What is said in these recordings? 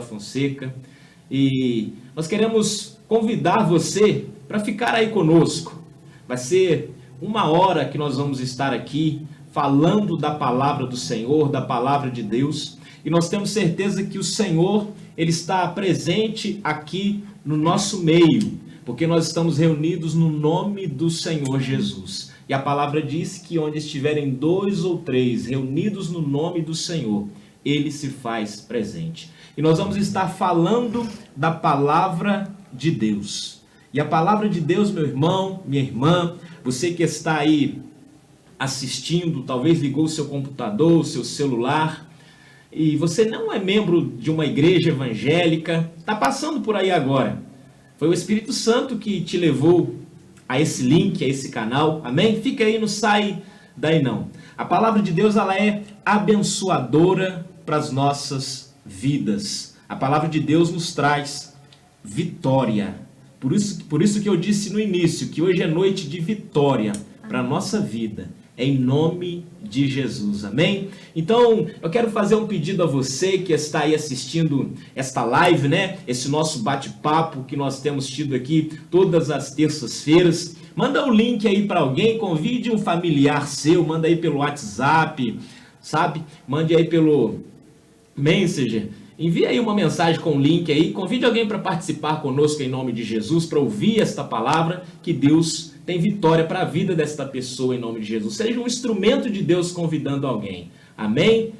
Fonseca, e nós queremos convidar você para ficar aí conosco. Vai ser 1 hora que nós vamos estar aqui falando da palavra do Senhor, da palavra de Deus, e nós temos certeza que o Senhor, Ele está presente aqui no nosso meio, porque nós estamos reunidos no nome do Senhor Jesus. E a palavra diz que onde estiverem 2 ou 3 reunidos no nome do Senhor, Ele se faz presente. E nós vamos estar falando da palavra de Deus. E a palavra de Deus, meu irmão, minha irmã, você que está aí assistindo, talvez ligou o seu computador, o seu celular, e você não é membro de uma igreja evangélica, está passando por aí agora. Foi o Espírito Santo que te levou a esse link, a esse canal, amém? Fica aí, não sai daí não. A palavra de Deus, ela é abençoadora para as nossas vidas. A palavra de Deus nos traz vitória. Por isso que eu disse no início, que hoje é noite de vitória para a nossa vida. É em nome de Jesus, amém? Então, eu quero fazer um pedido a você que está aí assistindo esta live, né? Esse nosso bate-papo que nós temos tido aqui todas as terças-feiras. Manda o link aí para alguém, convide um familiar seu, manda aí pelo WhatsApp, sabe? Mande aí pelo Messenger. Envie aí uma mensagem com o link aí, convide alguém para participar conosco em nome de Jesus, para ouvir esta palavra, que Deus tem vitória para a vida desta pessoa em nome de Jesus. Seja um instrumento de Deus convidando alguém. Amém?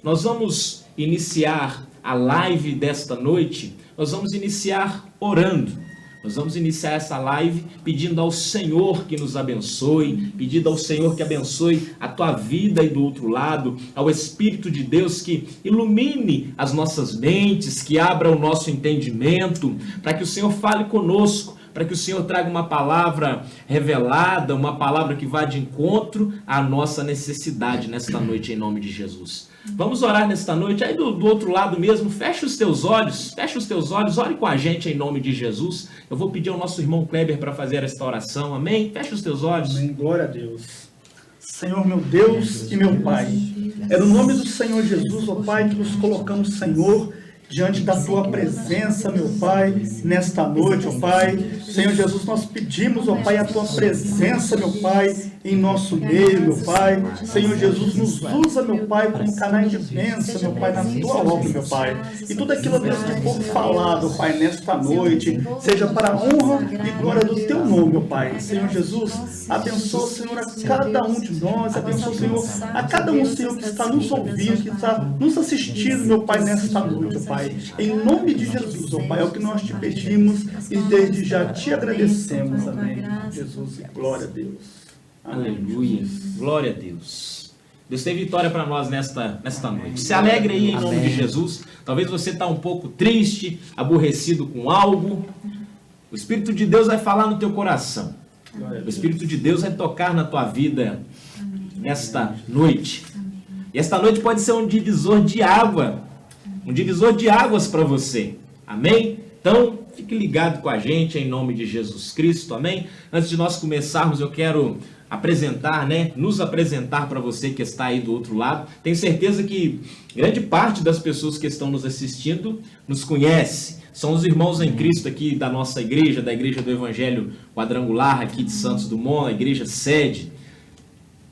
Nós vamos iniciar a live desta noite, nós vamos iniciar orando. Nós vamos iniciar essa live pedindo ao Senhor que nos abençoe, pedindo ao Senhor que abençoe a tua vida aí do outro lado, ao Espírito de Deus que ilumine as nossas mentes, que abra o nosso entendimento, para que o Senhor fale conosco, para que o Senhor traga uma palavra revelada, uma palavra que vá de encontro à nossa necessidade nesta noite em nome de Jesus. Vamos orar nesta noite, aí do outro lado mesmo, fecha os teus olhos, ore com a gente em nome de Jesus. Eu vou pedir ao nosso irmão Kleber para fazer esta oração, amém? Fecha os teus olhos. Amém, glória a Deus. Senhor, meu Deus e meu Pai, é no nome do Senhor Jesus, ó Pai, que nos colocamos, Senhor, diante da Tua presença, meu Pai, nesta noite, ó Pai. Senhor Jesus, nós pedimos, ó Pai, a Tua presença, meu Pai, em nosso meio, meu Pai. Senhor Jesus, nos usa, meu Pai, como canais de bênção, meu Pai, na Tua obra, meu Pai. E tudo aquilo, Deus, que for falado, Pai, nesta noite, seja para a honra e glória do Teu nome, meu Pai. Senhor Jesus, abençoa, Senhor, a cada um de nós, abençoa, Senhor, a cada um, Senhor, que está nos ouvindo, que está nos assistindo, meu Pai, nesta noite, Pai. Em nome de Jesus, ó Pai, é o que nós te pedimos e desde já te agradecemos. Amém. Jesus, glória a Deus. Aleluia. Glória a Deus. Deus tem vitória para nós nesta noite. Se alegre aí em nome de Jesus. Talvez você está um pouco triste, aborrecido com algo. O Espírito de Deus vai falar no teu coração. O Espírito de Deus vai tocar na tua vida nesta noite. E esta noite pode ser um divisor de água. Um divisor de águas para você. Amém? Então, fique ligado com a gente em nome de Jesus Cristo. Amém? Antes de nós começarmos, eu quero apresentar, nos apresentar para você que está aí do outro lado. Tenho certeza que grande parte das pessoas que estão nos assistindo nos conhece. São os irmãos em Cristo aqui da nossa igreja, da Igreja do Evangelho Quadrangular, aqui de Santos Dumont, a igreja sede.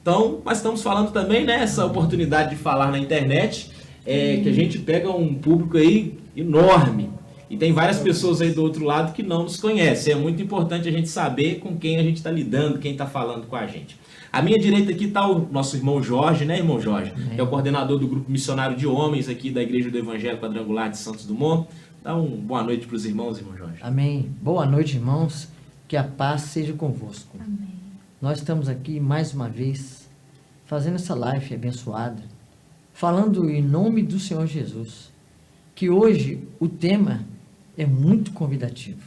Então, nós estamos falando também, essa oportunidade de falar na internet, que a gente pega um público aí enorme. E tem várias pessoas aí do outro lado que não nos conhecem. É muito importante a gente saber com quem a gente está lidando, quem está falando com a gente. À minha direita aqui está o nosso irmão Jorge, irmão Jorge? Que é o coordenador do grupo missionário de homens aqui da Igreja do Evangelho Quadrangular de Santos Dumont. Dá uma boa noite para os irmãos, irmão Jorge. Amém. Boa noite, irmãos. Que a paz seja convosco. Amém. Nós estamos aqui mais uma vez fazendo essa live abençoada, falando em nome do Senhor Jesus, que hoje o tema é muito convidativo.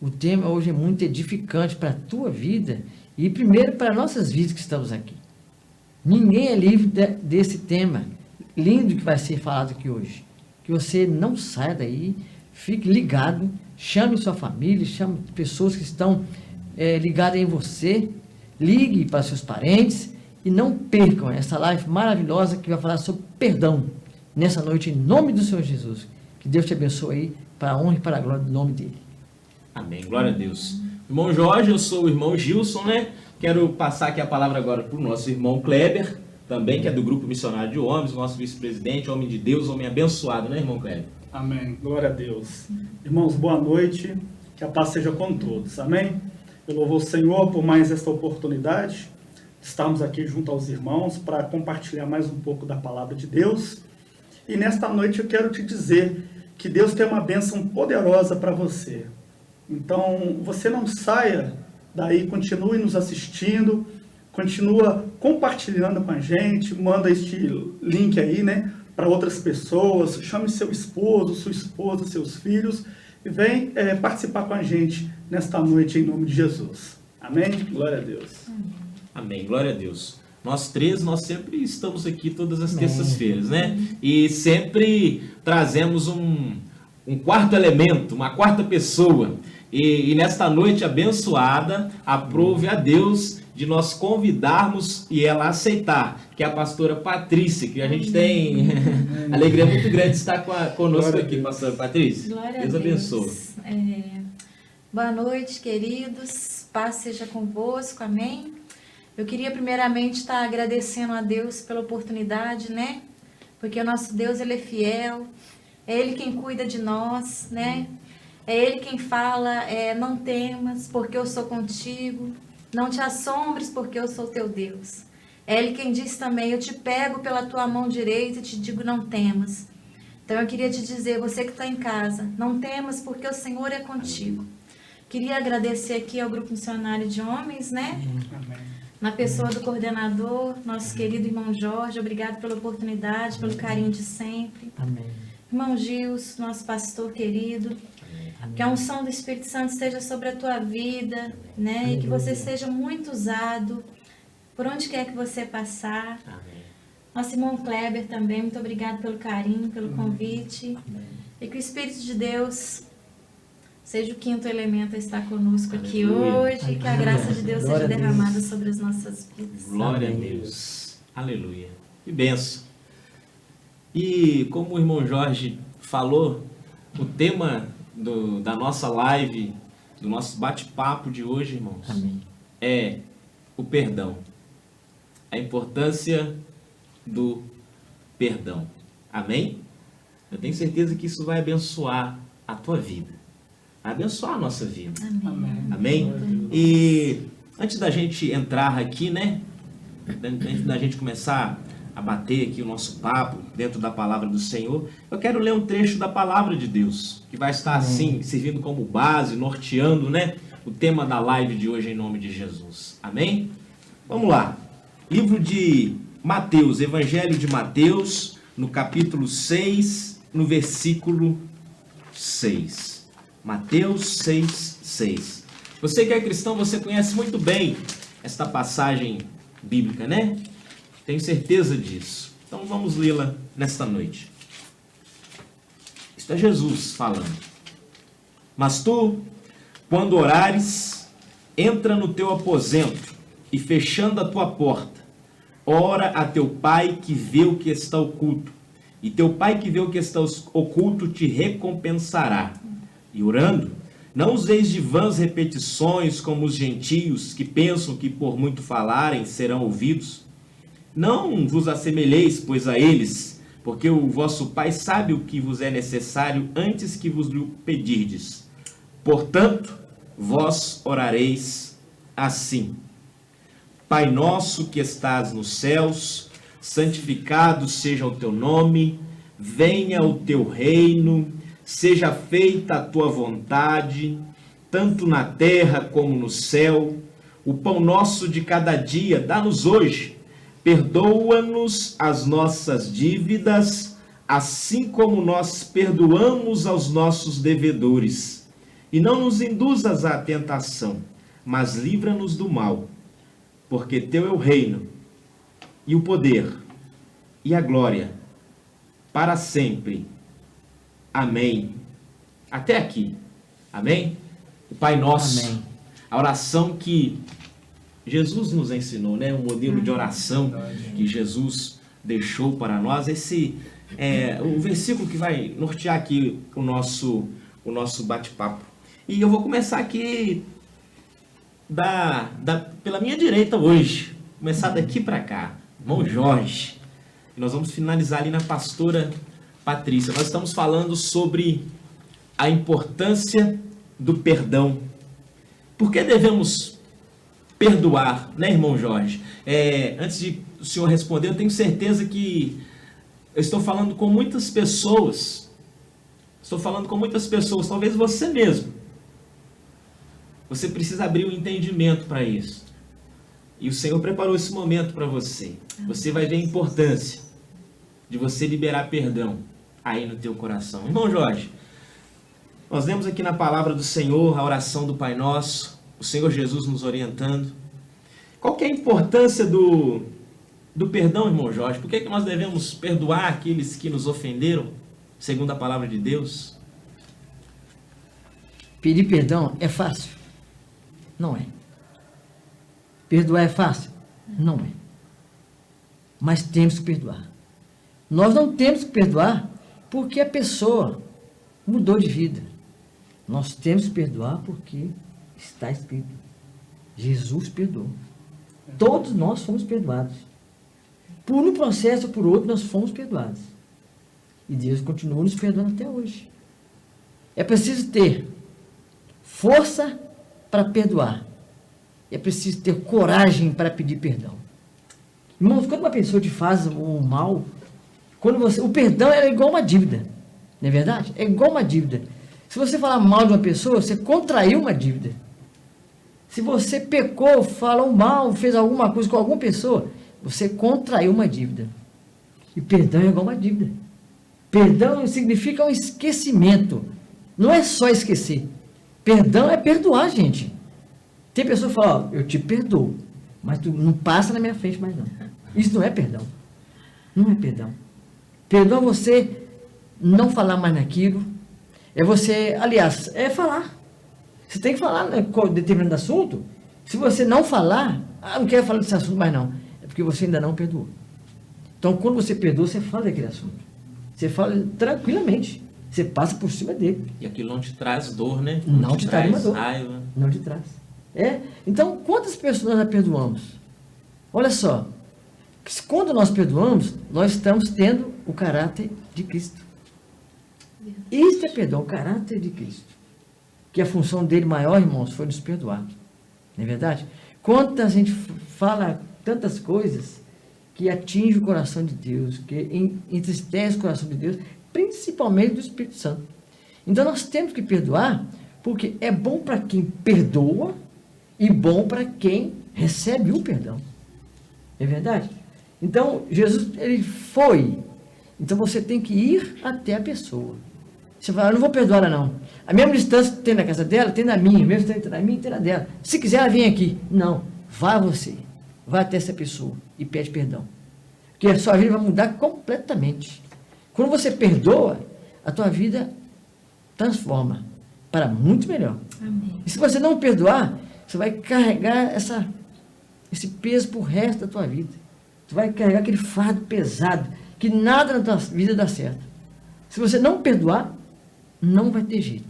O tema hoje é muito edificante para a tua vida e primeiro para nossas vidas que estamos aqui. Ninguém é livre desse tema lindo que vai ser falado aqui hoje. Que você não saia daí, fique ligado, chame sua família, chame pessoas que estão ligadas em você, ligue para seus parentes e não percam essa live maravilhosa que vai falar sobre perdão nessa noite em nome do Senhor Jesus. Que Que Deus te abençoe aí, para a honra e para a glória do nome dele. Amém. Glória a Deus. Irmão Jorge, eu sou o irmão Gilson, né? Quero passar aqui a palavra agora para o nosso irmão Kleber, também, que é do Grupo Missionário de Homens, nosso vice-presidente, homem de Deus, homem abençoado, né, irmão Kleber? Amém. Glória a Deus. Irmãos, boa noite. Que a paz seja com todos. Amém? Eu louvo o Senhor por mais esta oportunidade. Estamos aqui junto aos irmãos para compartilhar mais um pouco da palavra de Deus. E nesta noite eu quero te dizer que Deus tem uma bênção poderosa para você. Então, você não saia daí, continue nos assistindo, continua compartilhando com a gente, manda este link aí, né, para outras pessoas, chame seu esposo, sua esposa, seus filhos, e vem participar com a gente nesta noite em nome de Jesus. Amém? Glória a Deus. Amém, glória a Deus. Nós três, nós sempre estamos aqui todas as terças-feiras, né? E sempre trazemos um quarto elemento, uma quarta pessoa. E nesta noite abençoada, aprove a Deus de nós convidarmos e ela aceitar, que é a pastora Patrícia, que a gente tem alegria muito grande de estar conosco aqui, pastora Patrícia. Glória Deus a Deus. abençoe. Boa noite, queridos. Paz seja convosco, amém? Eu queria primeiramente estar agradecendo a Deus pela oportunidade, né? Porque o nosso Deus, Ele é fiel, é Ele quem cuida de nós, né? É Ele quem fala, não temas, porque eu sou contigo. Não te assombres, porque eu sou teu Deus. É Ele quem diz também, eu te pego pela tua mão direita e te digo, não temas. Então eu queria te dizer, você que está em casa, não temas, porque o Senhor é contigo. Queria agradecer aqui ao Grupo Missionário de Homens, né? Amém. Na pessoa do coordenador, nosso querido irmão Jorge, obrigado pela oportunidade, pelo carinho de sempre. Amém. Irmão Gilson, nosso pastor querido, que a unção do Espírito Santo esteja sobre a tua vida, né? E que você seja muito usado por onde quer que você passar. Amém. Nosso irmão Kleber também, muito obrigado pelo carinho, pelo convite. E que o Espírito de Deus seja o quinto elemento a estar conosco aqui Aleluia. hoje. E que a graça de Deus Glória seja a Deus. derramada sobre as nossas vidas. Glória a Amém. Deus. Aleluia. Que benção. E como o irmão Jorge falou, o tema da nossa live, do nosso bate-papo de hoje, irmãos, Amém. é o perdão. A importância do perdão. Amém? Eu tenho certeza que isso vai abençoar a tua vida. Vai abençoar a nossa vida. Amém. Amém? E antes da gente entrar aqui, né? Antes da gente começar a bater aqui o nosso papo dentro da palavra do Senhor, eu quero ler um trecho da palavra de Deus, que vai estar assim, servindo como base, norteando, né? O tema da live de hoje em nome de Jesus. Amém? Vamos lá. Livro de Mateus, Evangelho de Mateus, no capítulo 6, no versículo 6. Mateus 6, 6. Você que é cristão, você conhece muito bem esta passagem bíblica, né? Tenho certeza disso. Então vamos lê-la nesta noite. Isto é Jesus falando. Mas tu, quando orares, entra no teu aposento e fechando a tua porta, ora a teu pai que vê o que está oculto, e teu pai que vê o que está oculto te recompensará. E orando, não useis de vãs repetições como os gentios que pensam que por muito falarem serão ouvidos. Não vos assemelheis, pois, a eles, porque o vosso Pai sabe o que vos é necessário antes que vos lhe pedirdes. Portanto, vós orareis assim. Pai nosso que estás nos céus, santificado seja o teu nome, venha o teu reino, seja feita a tua vontade, tanto na terra como no céu. O pão nosso de cada dia dá-nos hoje. Perdoa-nos as nossas dívidas, assim como nós perdoamos aos nossos devedores. E não nos induzas à tentação, mas livra-nos do mal. Porque teu é o reino, e o poder, e a glória, para sempre. Amém. Até aqui. Amém? O Pai Nosso. Amém. A oração que Jesus nos ensinou, né? Um modelo de oração que Jesus deixou para nós. o versículo que vai nortear aqui o nosso bate-papo. E eu vou começar aqui pela minha direita hoje. Começar daqui para cá. Irmão Jorge. E nós vamos finalizar ali na pastora Patrícia. Nós estamos falando sobre a importância do perdão. Por que devemos perdoar, né, irmão Jorge? Antes de o senhor responder, eu tenho certeza que eu estou falando com muitas pessoas. Talvez você mesmo. Você precisa abrir o entendimento para isso. E o Senhor preparou esse momento para você. Você vai ver a importância de você liberar perdão aí no teu coração. Irmão Jorge, nós lemos aqui na palavra do Senhor a oração do Pai Nosso, o Senhor Jesus nos orientando. Qual que é a importância do perdão, irmão Jorge? Por que é que nós devemos perdoar aqueles que nos ofenderam, segundo a palavra de Deus? Pedir perdão é fácil? Não é. Perdoar é fácil? Não é. Mas temos que perdoar. Nós não temos que perdoar porque a pessoa mudou de vida. Nós temos que perdoar porque está escrito. Jesus perdoou. Todos nós fomos perdoados. Por um processo ou por outro, nós fomos perdoados. E Deus continua nos perdoando até hoje. É preciso ter força para perdoar. É preciso ter coragem para pedir perdão. Irmãos, quando uma pessoa te faz um mal, o perdão é igual uma dívida. Não é verdade? É igual uma dívida. Se você falar mal de uma pessoa, você contraiu uma dívida. Se você pecou, falou mal, fez alguma coisa com alguma pessoa, você contraiu uma dívida. E perdão é igual uma dívida. Perdão significa um esquecimento. Não é só esquecer. Perdão é perdoar, gente. Tem pessoa que fala, eu te perdoo, mas tu não passa na minha frente mais não. Isso não é perdão. Não é perdão. Perdão é você não falar mais naquilo. É você, aliás, é falar. Você tem que falar, né, com determinado assunto. Se você não falar, não quero falar desse assunto mais não. É porque você ainda não perdoou. Então, quando você perdoa, você fala daquele assunto. Você fala tranquilamente. Você passa por cima dele. E aquilo não te traz dor, né? Não te traz uma dor. Raiva. Não te traz. Então, quantas pessoas nós já perdoamos? Olha só. Quando nós perdoamos, nós estamos tendo o caráter de Cristo. Isso é perdão, o caráter de Cristo. Que a função dele maior, irmãos, foi nos perdoar. Não é verdade? Quanta gente fala tantas coisas que atinge o coração de Deus, que entristece o coração de Deus, principalmente do Espírito Santo. Então nós temos que perdoar, porque é bom para quem perdoa e bom para quem recebe o perdão. É verdade? Então, Jesus, ele foi. Então você tem que ir até a pessoa. Você fala, eu não vou perdoar ela não. A mesma distância que tem na casa dela, tem na minha. A mesma distância que tem na minha, tem na dela. Se quiser, ela vem aqui. Não. Vá você. Vá até essa pessoa e pede perdão. Porque a sua vida vai mudar completamente. Quando você perdoa, a tua vida transforma para muito melhor. Amém. E se você não perdoar, você vai carregar esse peso para o resto da tua vida. Tu vai carregar aquele fardo pesado, que nada na tua vida dá certo. Se você não perdoar, não vai ter jeito.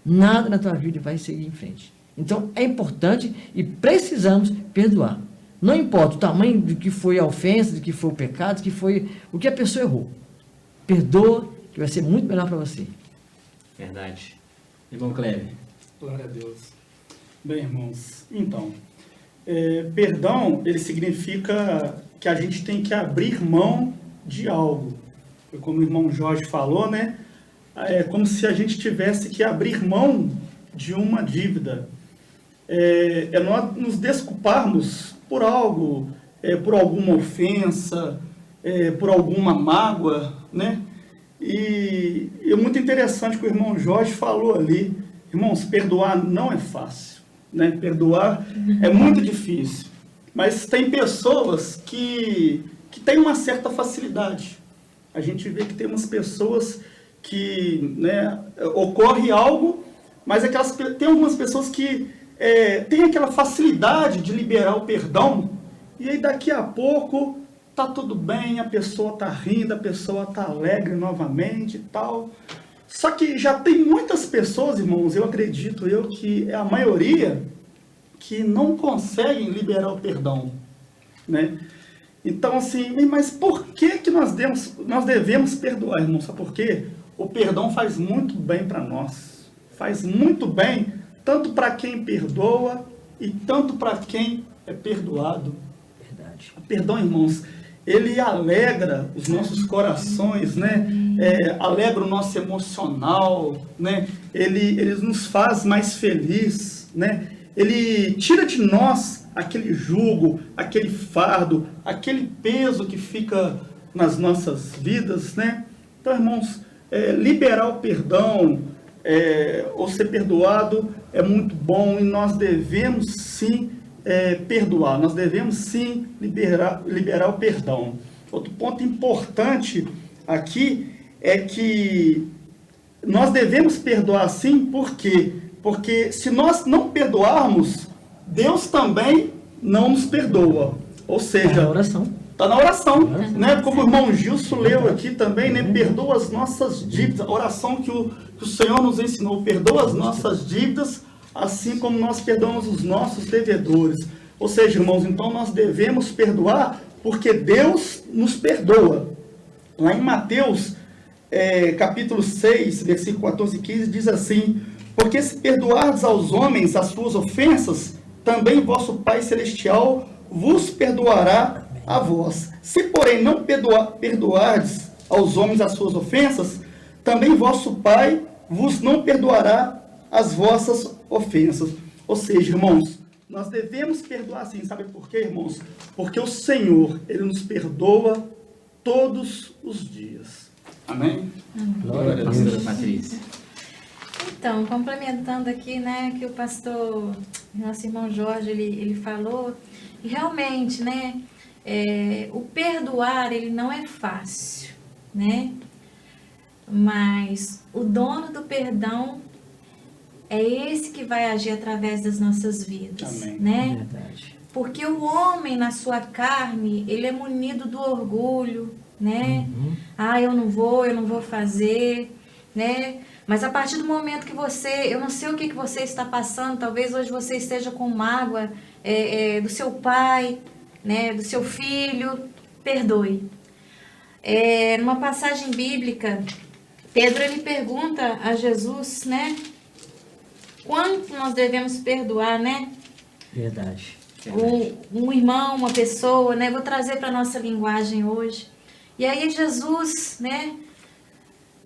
Nada na tua vida vai seguir em frente. Então, é importante e precisamos perdoar. Não importa o tamanho do que foi a ofensa, do que foi o pecado, do que foi o que a pessoa errou. Perdoa, que vai ser muito melhor para você. Verdade. Irmão Cleber. Glória a Deus. Bem, irmãos, então, perdão, ele significa que a gente tem que abrir mão de algo. Como o irmão Jorge falou, né? É como se a gente tivesse que abrir mão de uma dívida. É nós nos desculparmos por algo, por alguma ofensa, por alguma mágoa, né? E é muito interessante que o irmão Jorge falou ali. Irmãos, perdoar não é fácil, né? Perdoar é muito difícil. Mas tem pessoas que têm uma certa facilidade. A gente vê que tem umas pessoas que, né, ocorre algo, mas tem algumas pessoas que têm aquela facilidade de liberar o perdão, e aí daqui a pouco tá tudo bem, a pessoa tá rindo, a pessoa tá alegre novamente e tal. Só que já tem muitas pessoas, irmãos, eu acredito que é a maioria que não conseguem liberar o perdão, né? Então, assim, mas por que nós devemos perdoar, irmãos? Sabe por quê? O perdão faz muito bem para nós. Faz muito bem, tanto para quem perdoa e tanto para quem é perdoado. Verdade. O perdão, irmãos, ele alegra os nossos corações, né? Alegra o nosso emocional, né? Ele nos faz mais felizes, né? Ele tira de nós aquele jugo, aquele fardo, aquele peso que fica nas nossas vidas, né? Então, irmãos, liberar o perdão ou ser perdoado é muito bom e nós devemos sim perdoar, nós devemos sim liberar o perdão. Outro ponto importante aqui é que nós devemos perdoar sim, por quê? Porque se nós não perdoarmos, Deus também não nos perdoa. Ou seja, Está na oração. Está na oração, né? Como o irmão Gilson leu aqui também, né? Perdoa as nossas dívidas. A oração que o Senhor nos ensinou. Perdoa as nossas dívidas, assim como nós perdoamos os nossos devedores. Ou seja, irmãos, então nós devemos perdoar porque Deus nos perdoa. Lá em Mateus, capítulo 6, versículo 14 e 15, diz assim: porque se perdoardes aos homens as suas ofensas, também vosso Pai Celestial vos perdoará a vós. Se, porém, não perdoardes aos homens as suas ofensas, também vosso Pai vos não perdoará as vossas ofensas. Ou seja, irmãos, nós devemos perdoar sim. Sabe por quê, irmãos? Porque o Senhor, Ele nos perdoa todos os dias. Amém? Glória a Deus, pastora Patrícia. Então, complementando aqui, né, que o pastor, nosso irmão Jorge, ele falou, e realmente, né, o perdoar, ele não é fácil, né, mas o dono do perdão é esse que vai agir através das nossas vidas, Amém. né, Verdade. porque o homem na sua carne, ele é munido do orgulho, né, eu não vou fazer, né. Mas a partir do momento que eu não sei o que você está passando, talvez hoje você esteja com mágoa do seu pai, né, do seu filho, perdoe. Numa passagem bíblica, Pedro ele pergunta a Jesus, né, quanto nós devemos perdoar, né? Verdade. Um irmão, uma pessoa, né? Vou trazer para a nossa linguagem hoje. E aí Jesus, né,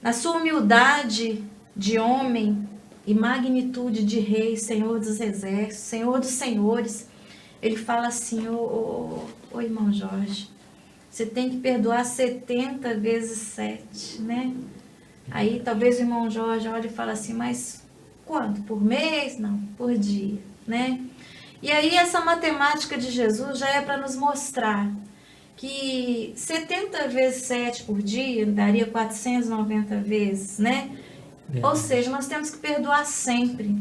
na sua humildade de homem e magnitude de rei, Senhor dos exércitos, Senhor dos senhores, ele fala assim: ô irmão Jorge, você tem que perdoar 70 vezes 7, né? Aí talvez o irmão Jorge olhe e fala assim: mas quanto? Por mês? Não, por dia, né? E aí essa matemática de Jesus já é para nos mostrar que 70 vezes 7 por dia daria 490 vezes, né? Ou seja, nós temos que perdoar sempre,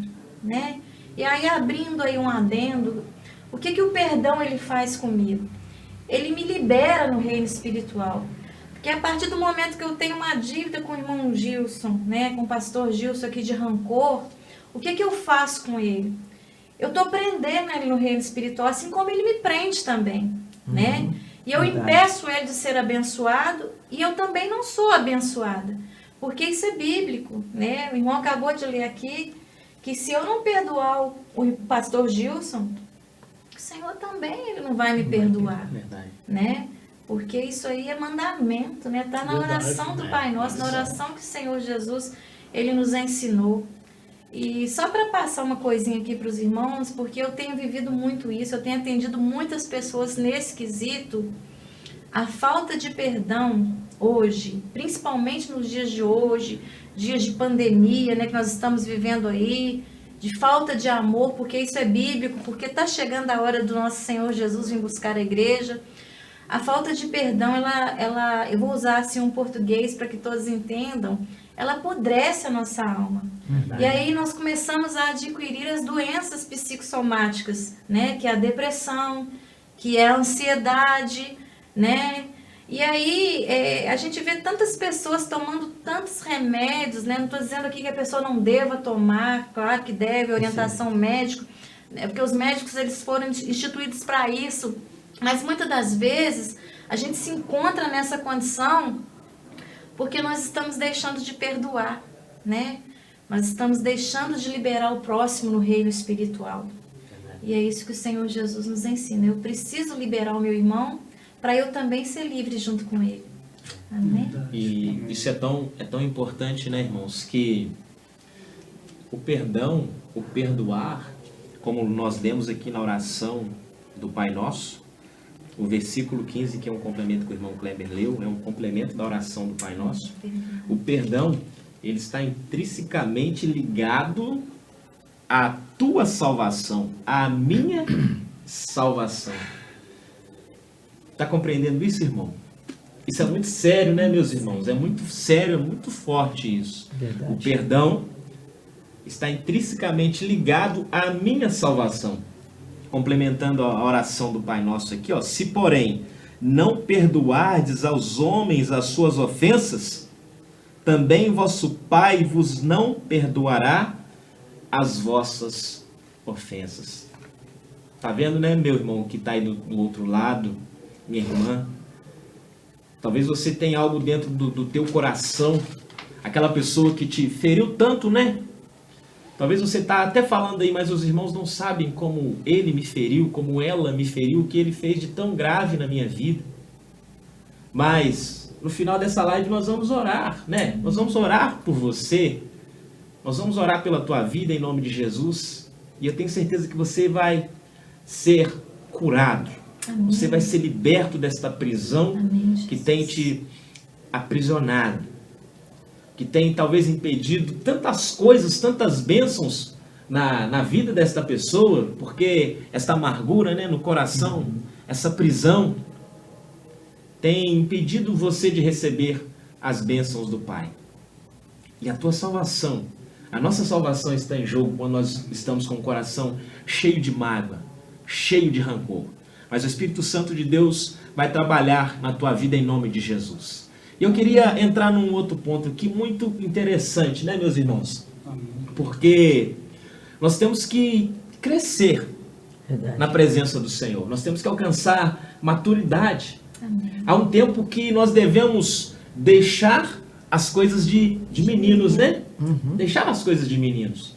né? E aí, abrindo aí um adendo, o que o perdão ele faz comigo? Ele me libera no reino espiritual. Porque a partir do momento que eu tenho uma dívida com o irmão Gilson, né, com o pastor Gilson aqui de rancor, o que eu faço com ele? Eu estou prendendo ele no reino espiritual, assim como ele me prende também, né? E eu impeço ele de ser abençoado e eu também não sou abençoada. Porque isso é bíblico, né? O irmão acabou de ler aqui que se eu não perdoar o pastor Gilson, o Senhor também ele não vai me perdoar, Verdade. né? Porque isso aí é mandamento, né? Está na oração do Pai Nosso, na oração que o Senhor Jesus ele nos ensinou. E só para passar uma coisinha aqui para os irmãos, porque eu tenho vivido muito isso, eu tenho atendido muitas pessoas nesse quesito, a falta de perdão hoje, principalmente nos dias de hoje, dias de pandemia, né, que nós estamos vivendo aí, de falta de amor, porque isso é bíblico, porque está chegando a hora do nosso Senhor Jesus vir buscar a igreja. A falta de perdão, ela, eu vou usar assim um português para que todos entendam, ela apodrece a nossa alma. Verdade. E aí nós começamos a adquirir as doenças psicossomáticas, né, que é a depressão, que é a ansiedade, né? E aí a gente vê tantas pessoas tomando tantos remédios, né? Não estou dizendo aqui que a pessoa não deva tomar, claro que deve, orientação médica, né? Porque os médicos eles foram instituídos para isso, mas muitas das vezes a gente se encontra nessa condição porque nós estamos deixando de perdoar, né? Nós estamos deixando de liberar o próximo no reino espiritual. E é isso que o Senhor Jesus nos ensina. Eu preciso liberar o meu irmão para eu também ser livre junto com ele. Amém? E isso é tão importante, né, irmãos, que o perdão, o perdoar, como nós lemos aqui na oração do Pai Nosso, o versículo 15, que é um complemento que o irmão Kleber leu, é um complemento da oração do Pai Nosso. O perdão, ele está intrinsecamente ligado à tua salvação, à minha salvação. Está compreendendo isso, irmão? Isso é muito sério, né, meus irmãos? É muito sério, é muito forte isso. Verdade. O perdão está intrinsecamente ligado à minha salvação. Complementando a oração do Pai Nosso aqui, ó. Se, porém, não perdoardes aos homens as suas ofensas, também vosso Pai vos não perdoará as vossas ofensas. Tá vendo, né, meu irmão, que está aí do outro lado? Minha irmã, talvez você tenha algo dentro do teu coração, aquela pessoa que te feriu tanto, né? Talvez você está até falando aí, mas os irmãos não sabem como ele me feriu, como ela me feriu, o que ele fez de tão grave na minha vida. Mas no final dessa live nós vamos orar, né? Nós vamos orar por você, nós vamos orar pela tua vida em nome de Jesus, e eu tenho certeza que você vai ser curado. Amém. Você vai ser liberto desta prisão. Amém, que tem te aprisionado, que tem talvez impedido tantas coisas, tantas bênçãos na vida desta pessoa, porque essa amargura, né, no coração, essa prisão, tem impedido você de receber as bênçãos do Pai. E a tua salvação, a nossa salvação está em jogo quando nós estamos com o coração cheio de mágoa, cheio de rancor. Mas o Espírito Santo de Deus vai trabalhar na tua vida em nome de Jesus. E eu queria entrar num outro ponto aqui muito interessante, né, meus irmãos? Porque nós temos que crescer na presença do Senhor. Nós temos que alcançar maturidade. Amém. Há um tempo que nós devemos deixar as coisas de meninos, né? Deixar as coisas de meninos.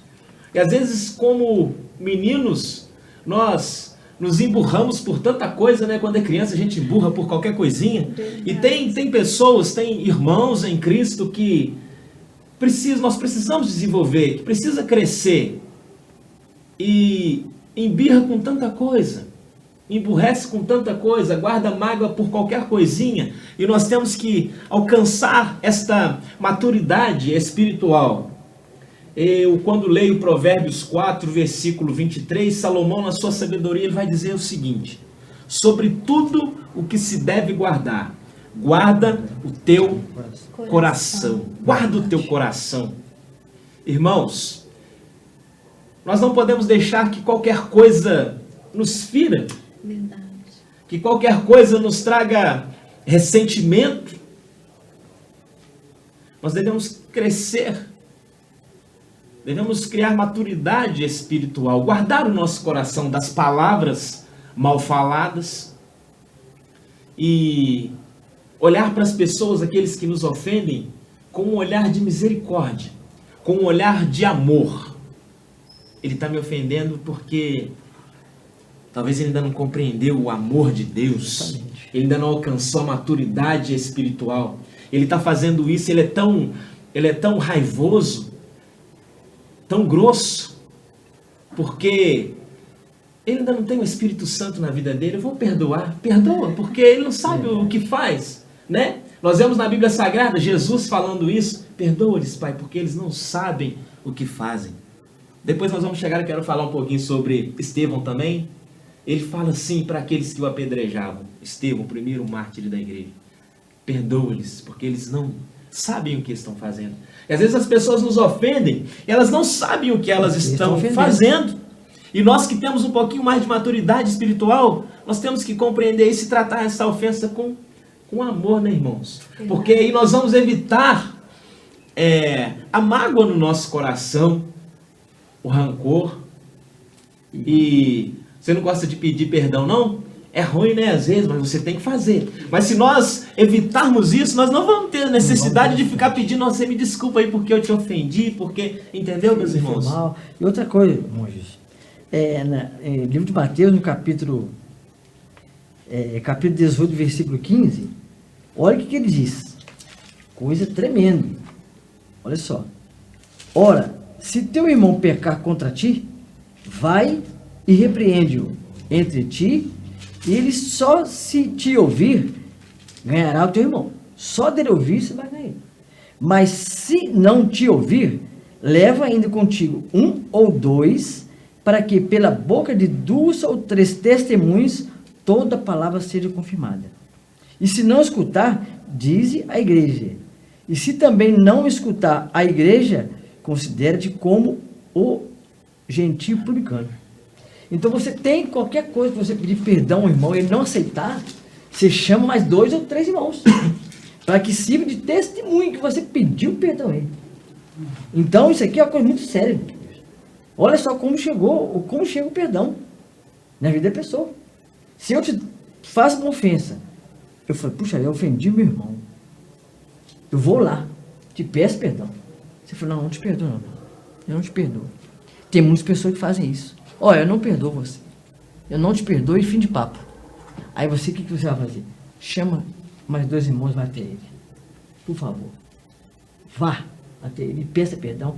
E às vezes, como meninos, nós nos emburramos por tanta coisa, né? Quando é criança a gente emburra por qualquer coisinha. E tem pessoas, tem irmãos em Cristo que nós precisamos desenvolver, que precisa crescer. E embirra com tanta coisa, emburrece com tanta coisa, guarda mágoa por qualquer coisinha. E nós temos que alcançar esta maturidade espiritual. Eu, quando leio Provérbios 4, versículo 23, Salomão, na sua sabedoria, ele vai dizer o seguinte: sobre tudo o que se deve guardar, guarda o teu coração. Guarda o teu coração. Irmãos, nós não podemos deixar que qualquer coisa nos fira. Verdade. Que qualquer coisa nos traga ressentimento. Nós devemos crescer. Devemos criar maturidade espiritual, guardar o nosso coração das palavras mal faladas e olhar para as pessoas, aqueles que nos ofendem, com um olhar de misericórdia, com um olhar de amor. Ele está me ofendendo porque talvez ele ainda não compreendeu o amor de Deus, ele ainda não alcançou a maturidade espiritual. Ele está fazendo isso, ele é tão raivoso, tão grosso, porque ele ainda não tem o Espírito Santo na vida dele. Eu vou perdoa, porque ele não sabe o que faz, né? Nós vemos na Bíblia Sagrada Jesus falando isso: perdoa-lhes, Pai, porque eles não sabem o que fazem. Depois nós vamos chegar, eu quero falar um pouquinho sobre Estevão também. Ele fala assim para aqueles que o apedrejavam: Estevão, o primeiro mártir da igreja, perdoa-lhes, porque eles não sabem o que estão fazendo. E às vezes as pessoas nos ofendem, elas não sabem o que elas estão fazendo. E nós que temos um pouquinho mais de maturidade espiritual, nós temos que compreender isso e tratar essa ofensa com amor, né, irmãos? Porque aí nós vamos evitar a mágoa no nosso coração, o rancor. E você não gosta de pedir perdão, não? É ruim, né, às vezes, mas você tem que fazer. Mas se nós evitarmos isso, nós não vamos ter necessidade de ficar pedindo, você me desculpa aí porque eu te ofendi, porque... Entendeu, meus irmãos? Mal. E outra coisa, monges, no livro de Mateus, no capítulo 18, versículo 15, olha o que ele diz. Coisa tremenda. Olha só. Ora, se teu irmão pecar contra ti, vai e repreende-o entre ti, e ele só se te ouvir, ganhará o teu irmão. Só dele ouvir, você vai ganhar. Mas se não te ouvir, leva ainda contigo 1 ou 2, para que pela boca de 2 ou 3 testemunhos, toda palavra seja confirmada. E se não escutar, dize à igreja. E se também não escutar a igreja, considere-te como o gentio publicano. Então você tem qualquer coisa que você pedir perdão ao irmão e ele não aceitar, você chama mais 2 ou 3 irmãos, para que sirva de testemunho que você pediu perdão a ele. Então isso aqui é uma coisa muito séria. Olha só como chega o perdão na vida da pessoa. Se eu te faço uma ofensa, eu falo, puxa, eu ofendi meu irmão, eu vou lá, te peço perdão. Você fala, não te perdoo não, eu não te perdoo. Tem muitas pessoas que fazem isso. Olha, eu não perdoo você, eu não te perdoo e fim de papo. Aí você, o que você vai fazer? Chama mais 2 irmãos, vai até ele, por favor, vá até ele, peça perdão,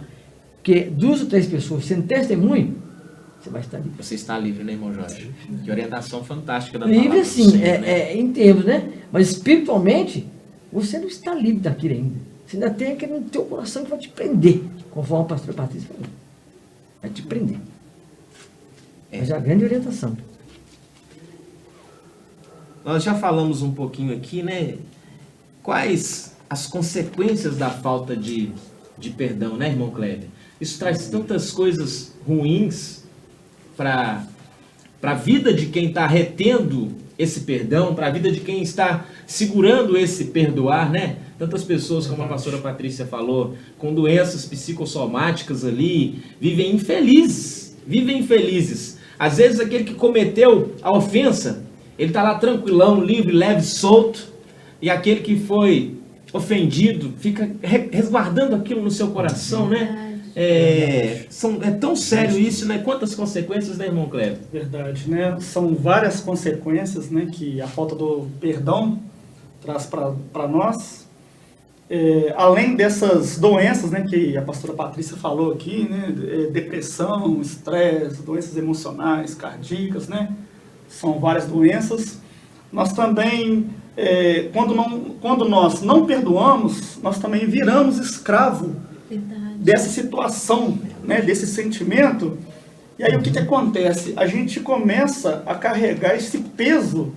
porque 2 ou 3 pessoas sendo testemunho, você vai estar livre. Você está livre, né, irmão Jorge? Que orientação fantástica da palavra. Livre assim, em termos, né? Mas espiritualmente, você não está livre daquilo ainda. Você ainda tem aquele no teu coração que vai te prender, conforme a pastora Patrícia falou. Vai te prender. Mas é a grande orientação. Nós já falamos um pouquinho aqui, né? Quais as consequências da falta de perdão, né, irmão Kleber? Isso traz tantas coisas ruins para a vida de quem está retendo esse perdão, para a vida de quem está segurando esse perdoar, né? Tantas pessoas, como a pastora Patrícia falou, com doenças psicossomáticas ali, vivem infelizes. Às vezes aquele que cometeu a ofensa, ele está lá tranquilão, livre, leve, solto, e aquele que foi ofendido fica resguardando aquilo no seu coração, né? É tão sério isso, né? Quantas consequências, né, irmão Cleber? Verdade, né? São várias consequências, né, que a falta do perdão traz para nós. Além dessas doenças, né, que a pastora Patrícia falou aqui, né, depressão, estresse, doenças emocionais, cardíacas, né, são várias doenças. Nós também, quando nós não perdoamos, nós também viramos escravo dessa situação, né, desse sentimento. E aí o que acontece? A gente começa a carregar esse peso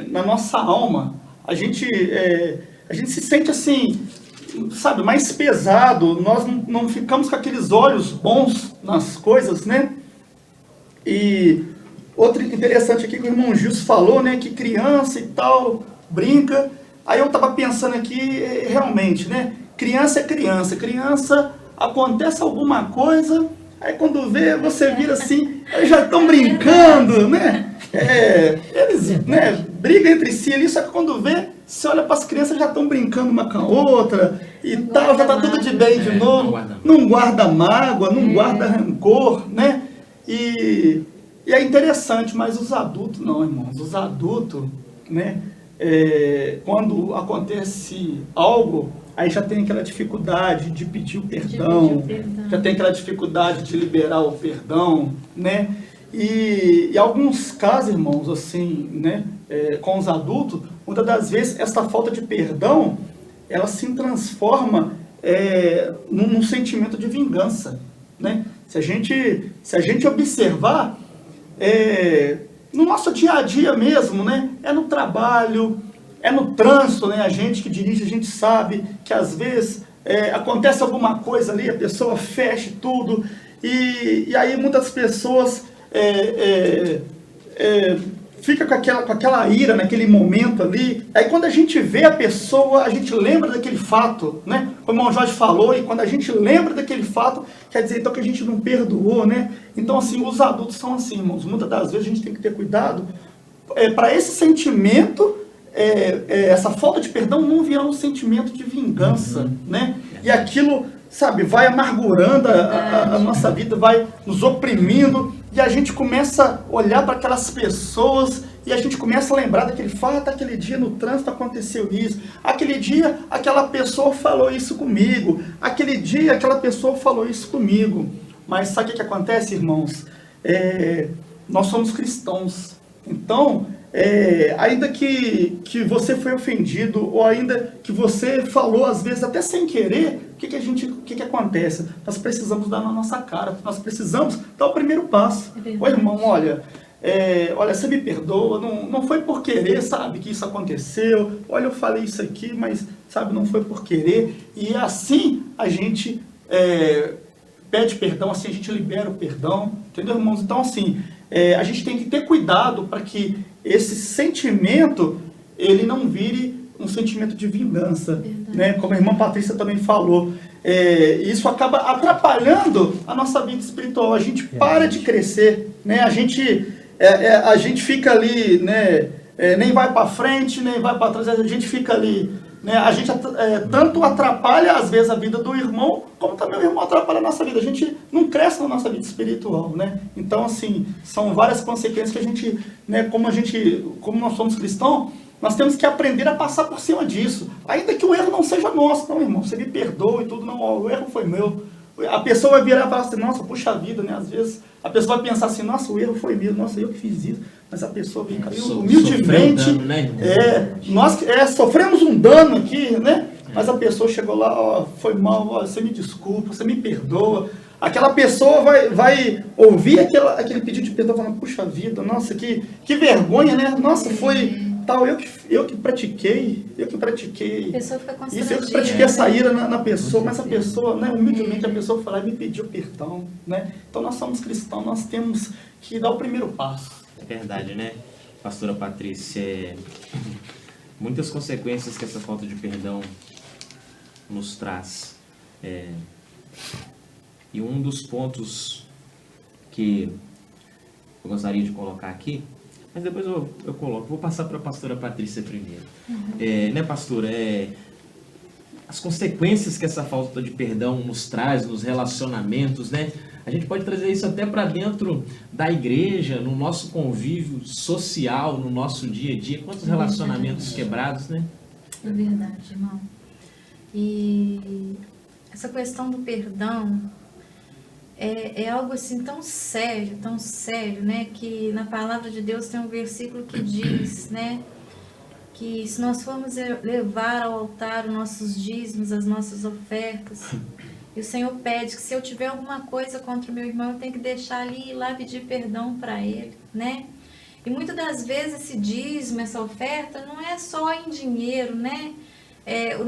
na nossa alma. A gente se sente assim, sabe, mais pesado. Nós não ficamos com aqueles olhos bons nas coisas, né? E outro interessante aqui que o irmão Gilson falou, né, que criança e tal brinca. Aí eu estava pensando aqui, realmente, né? Criança é criança, acontece alguma coisa, aí quando vê, você vira assim, eles já estão brincando, né? Eles, né, brigam entre si ali, só que quando vê, você olha para as crianças, já estão brincando uma com a outra e tal, já está tudo de bem de novo, não guarda mágoa, não guarda rancor, né? E é interessante, mas os adultos não, irmãos, os adultos, né, quando acontece algo, aí já tem aquela dificuldade de pedir o perdão, já tem aquela dificuldade de liberar o perdão, né? E alguns casos, irmãos, assim, né, com os adultos, muitas das vezes essa falta de perdão, ela se transforma num sentimento de vingança, né? Se a gente observar, no nosso dia a dia mesmo, né, no trabalho, no trânsito, né, a gente que dirige, a gente sabe que às vezes acontece alguma coisa ali, a pessoa fecha tudo, E aí muitas pessoas fica com aquela ira naquele momento ali. Aí quando a gente vê a pessoa, a gente lembra daquele fato, né? Como o irmão Jorge falou, e quando a gente lembra daquele fato, quer dizer então que a gente não perdoou, né? Então assim, os adultos são assim, irmãos. Muitas das vezes a gente tem que ter cuidado para esse sentimento, essa falta de perdão não virar um sentimento de vingança, né? E aquilo, sabe, vai amargurando a nossa vida, vai nos oprimindo, e a gente começa a olhar para aquelas pessoas e a gente começa a lembrar daquele fato, aquele dia no trânsito aconteceu isso, aquele dia aquela pessoa falou isso comigo, aquele dia aquela pessoa falou isso comigo. Mas sabe o que acontece, irmãos? Nós somos cristãos, então ainda que você foi ofendido, ou ainda que você falou às vezes até sem querer, o que acontece? Nós precisamos dar na nossa cara, nós precisamos dar o primeiro passo. Ô irmão, olha, você me perdoa, não foi por querer, sabe, que isso aconteceu, olha, eu falei isso aqui, mas, sabe, não foi por querer, e assim a gente pede perdão, assim a gente libera o perdão, entendeu, irmãos? Então, assim, a gente tem que ter cuidado para que esse sentimento, ele não vire um sentimento de vingança, né? Como a irmã Patrícia também falou, isso acaba atrapalhando a nossa vida espiritual, a gente para de crescer, né? A gente fica ali, né? Nem vai para frente, nem vai para trás, a gente fica ali, né? A gente tanto atrapalha às vezes a vida do irmão, como também o irmão atrapalha a nossa vida, a gente não cresce na nossa vida espiritual, né? Então, assim, são várias consequências que a gente, né, como nós somos cristãos, nós temos que aprender a passar por cima disso, ainda que o erro não seja nosso, não, irmão, você me perdoa e tudo, não, o erro foi meu. A pessoa vai virar e falar assim, nossa, puxa vida, né? Às vezes a pessoa vai pensar assim, nossa, o erro foi meu, nossa, eu que fiz isso. Mas a pessoa vem humildemente, nós sofremos um dano aqui, né? Mas a pessoa chegou lá, ó, foi mal, ó, você me desculpa, você me perdoa. Aquela pessoa vai ouvir aquele pedido de perdão, falando, puxa vida, nossa, que vergonha, né? Nossa, foi tal, eu que pratiquei. A pessoa fica constrangida. Isso, eu que pratiquei essa ira na pessoa, mas a pessoa, né, humildemente, a pessoa foi lá e me pediu perdão, né? Então nós somos cristãos, nós temos que dar o primeiro passo. É verdade, né, pastora Patrícia? Muitas consequências que essa falta de perdão nos traz. E um dos pontos que eu gostaria de colocar aqui, mas depois eu coloco, vou passar para a pastora Patrícia primeiro. Né, pastora? As consequências que essa falta de perdão nos traz nos relacionamentos, né? A gente pode trazer isso até para dentro da igreja, no nosso convívio social, no nosso dia a dia. Quantos relacionamentos quebrados, né? É verdade, irmão. E essa questão do perdão é algo assim tão sério, né? Que na palavra de Deus tem um versículo que diz, né? Que se nós formos levar ao altar os nossos dízimos, as nossas ofertas, e o Senhor pede que se eu tiver alguma coisa contra o meu irmão, eu tenho que deixar ali e ir lá pedir perdão para ele, né? E muitas das vezes esse dízimo, essa oferta, não é só em dinheiro, né? O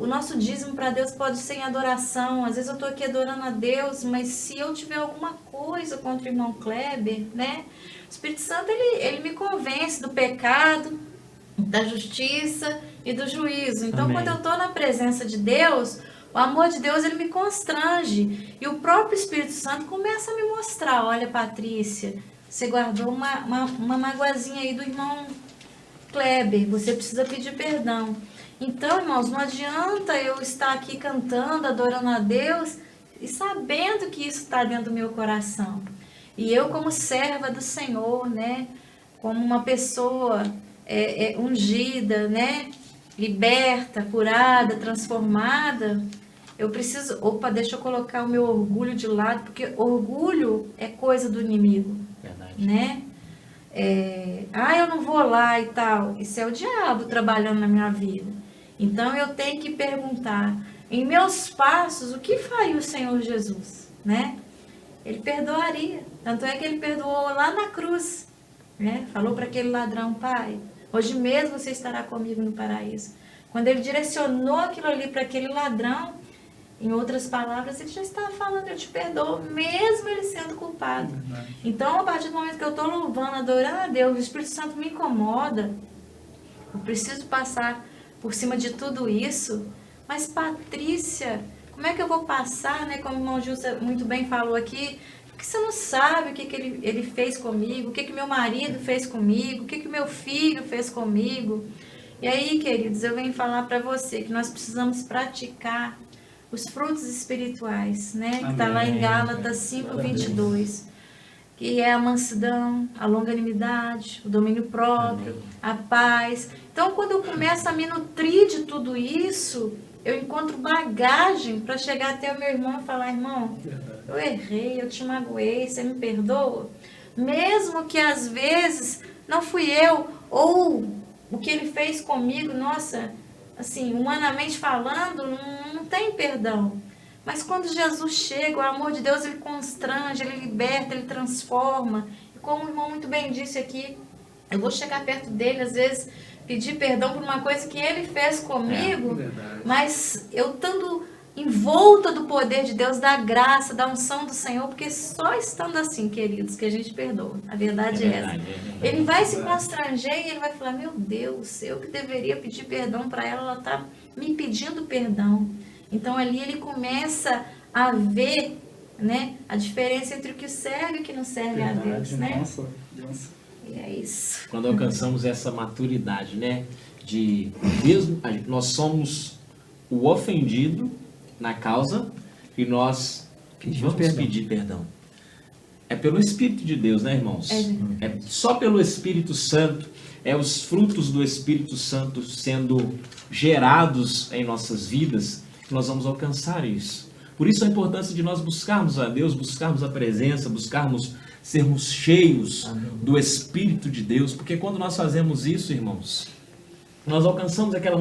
nosso dízimo para Deus pode ser em adoração. Às vezes eu estou aqui adorando a Deus, mas se eu tiver alguma coisa contra o irmão Kleber, né? O Espírito Santo, ele me convence do pecado, da justiça e do juízo. Então, amém, quando eu estou na presença de Deus, o amor de Deus, ele me constrange. E o próprio Espírito Santo começa a me mostrar, olha, Patrícia, você guardou uma magoazinha aí do irmão Kleber, você precisa pedir perdão. Então, irmãos, não adianta eu estar aqui cantando, adorando a Deus e sabendo que isso está dentro do meu coração. E eu, como serva do Senhor, né, como uma pessoa ungida, né, liberta, curada, transformada, eu preciso, deixa eu colocar o meu orgulho de lado, porque orgulho é coisa do inimigo. Verdade. Né? Eu não vou lá e tal, isso é o diabo trabalhando na minha vida. Então eu tenho que perguntar, em meus passos, o que faria o Senhor Jesus, né? Ele perdoaria, tanto é que ele perdoou lá na cruz, né? Falou para aquele ladrão, pai, hoje mesmo você estará comigo no paraíso. Quando ele direcionou aquilo ali para aquele ladrão, Em outras palavras, ele já estava falando, eu te perdoo, mesmo ele sendo culpado. Então, a partir do momento que eu estou louvando, adorando a Deus, o Espírito Santo me incomoda, eu preciso passar por cima de tudo isso. Mas, Patrícia, como é que eu vou passar, né? Como o irmão Justa muito bem falou aqui, porque você não sabe o que ele fez comigo, o que meu marido fez comigo, o que meu filho fez comigo. E aí, queridos, eu venho falar para você que nós precisamos praticar os frutos espirituais, né? Que está lá em Gálatas 5:22, que é a mansidão, a longanimidade, o domínio próprio, a paz. Então, quando eu começo a me nutrir de tudo isso, eu encontro bagagem para chegar até o meu irmão e falar: irmão, eu errei, eu te magoei, você me perdoa? Mesmo que às vezes não fui eu, ou o que ele fez comigo, nossa, assim, humanamente falando, não tem perdão. Mas quando Jesus chega, o amor de Deus, ele constrange, ele liberta, ele transforma. E como o irmão muito bem disse aqui, eu vou chegar perto dele, às vezes, pedir perdão por uma coisa que ele fez comigo, mas eu estando envolta do poder de Deus, da graça, da unção do Senhor, porque só estando assim, queridos, que a gente perdoa. A verdade é essa. Ele vai se constranger e ele vai falar: meu Deus, eu que deveria pedir perdão para ela, ela está me pedindo perdão. Então ali ele começa a ver, né, a diferença entre o que serve e o que não serve a Deus, né? Nossa. E é isso. Quando alcançamos essa maturidade, né, de mesmo nós somos o ofendido na causa e nós vamos pedir perdão. É pelo Espírito de Deus, né, irmãos? É só pelo Espírito Santo, é os frutos do Espírito Santo sendo gerados em nossas vidas que nós vamos alcançar isso. Por isso a importância de nós buscarmos a Deus, buscarmos a presença, buscarmos sermos cheios do Espírito de Deus, porque quando nós fazemos isso, irmãos, nós alcançamos aquela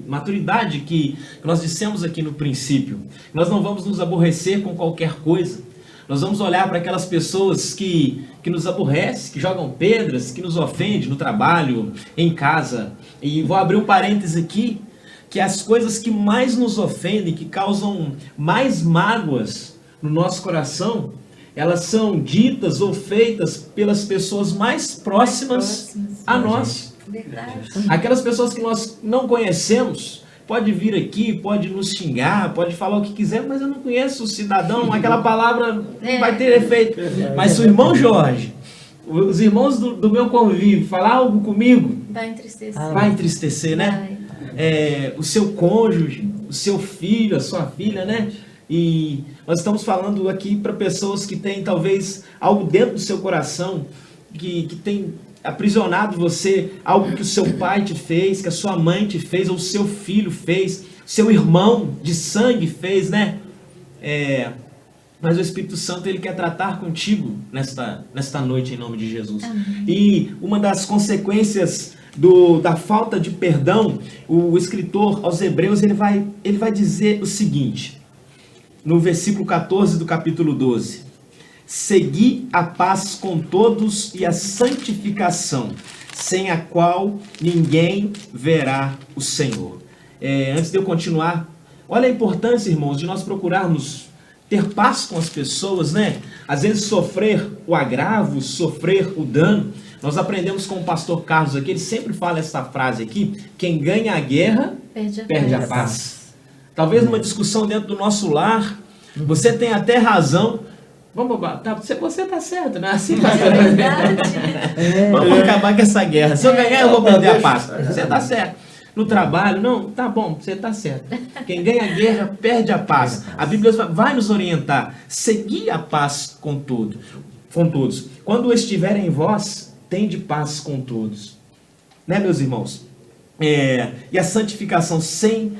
maturidade que nós dissemos aqui no princípio. Nós não vamos nos aborrecer com qualquer coisa. Nós vamos olhar para aquelas pessoas que nos aborrecem, que jogam pedras, que nos ofendem no trabalho, em casa. E vou abrir um parêntese aqui, que as coisas que mais nos ofendem, que causam mais mágoas no nosso coração, elas são ditas ou feitas pelas pessoas mais próximas a nós. Verdade. Aquelas pessoas que nós não conhecemos, pode vir aqui, pode nos xingar, pode falar o que quiser, mas eu não conheço o cidadão, aquela palavra não vai ter efeito. Mas se o irmão Jorge, os irmãos do meu convívio falar algo comigo, vai entristecer, né? O seu cônjuge, o seu filho, a sua filha, né? E nós estamos falando aqui para pessoas que têm talvez algo dentro do seu coração, que tem aprisionado você, algo que o seu pai te fez, que a sua mãe te fez, ou o seu filho fez, seu irmão de sangue fez, né? Mas o Espírito Santo, ele quer tratar contigo nesta noite, em nome de Jesus. Amém. E uma das consequências da falta de perdão, o escritor aos Hebreus, ele vai dizer o seguinte, no versículo 14 do capítulo 12. Segui a paz com todos e a santificação, sem a qual ninguém verá o Senhor. Antes de eu continuar, olha a importância, irmãos, de nós procurarmos ter paz com as pessoas, né? Às vezes sofrer o agravo, sofrer o dano. Nós aprendemos com o pastor Carlos aqui, ele sempre fala essa frase aqui: quem ganha a guerra, perde a paz. Talvez numa discussão dentro do nosso lar, você tem até razão. Você está certo, né? Assim, vamos acabar com essa guerra. Se eu ganhar, eu vou perder a paz. Você está certo. No trabalho, não, tá bom, você está certo. Quem ganha a guerra, perde a paz. A Bíblia vai nos orientar. Seguir a paz com todos. Quando estiver em vós, tende paz com todos. Né, meus irmãos? E a santificação, sem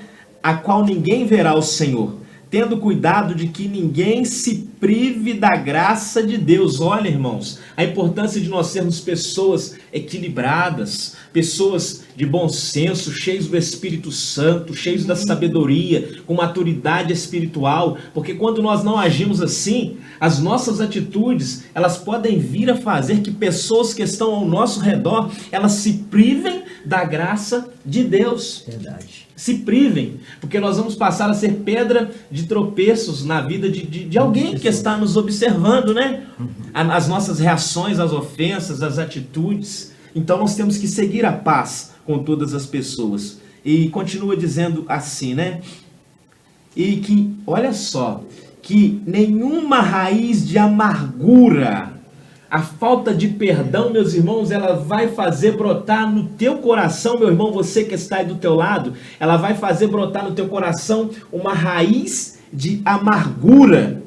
a qual ninguém verá o Senhor, tendo cuidado de que ninguém se prive da graça de Deus. Olha, irmãos, a importância de nós sermos pessoas equilibradas, pessoas de bom senso, cheios do Espírito Santo, cheios da sabedoria, com maturidade espiritual, porque quando nós não agimos assim, as nossas atitudes, elas podem vir a fazer que pessoas que estão ao nosso redor, elas se privem da graça de Deus. Verdade. se privem, porque nós vamos passar a ser pedra de tropeços na vida de alguém que está nos observando, né? As nossas reações, as ofensas, as atitudes. Então nós temos que seguir a paz com todas as pessoas. E continua dizendo assim, né? E que, olha só, que nenhuma raiz de amargura, a falta de perdão, meus irmãos, ela vai fazer brotar no teu coração, meu irmão, você que está aí do teu lado, ela vai fazer brotar no teu coração uma raiz de amargura.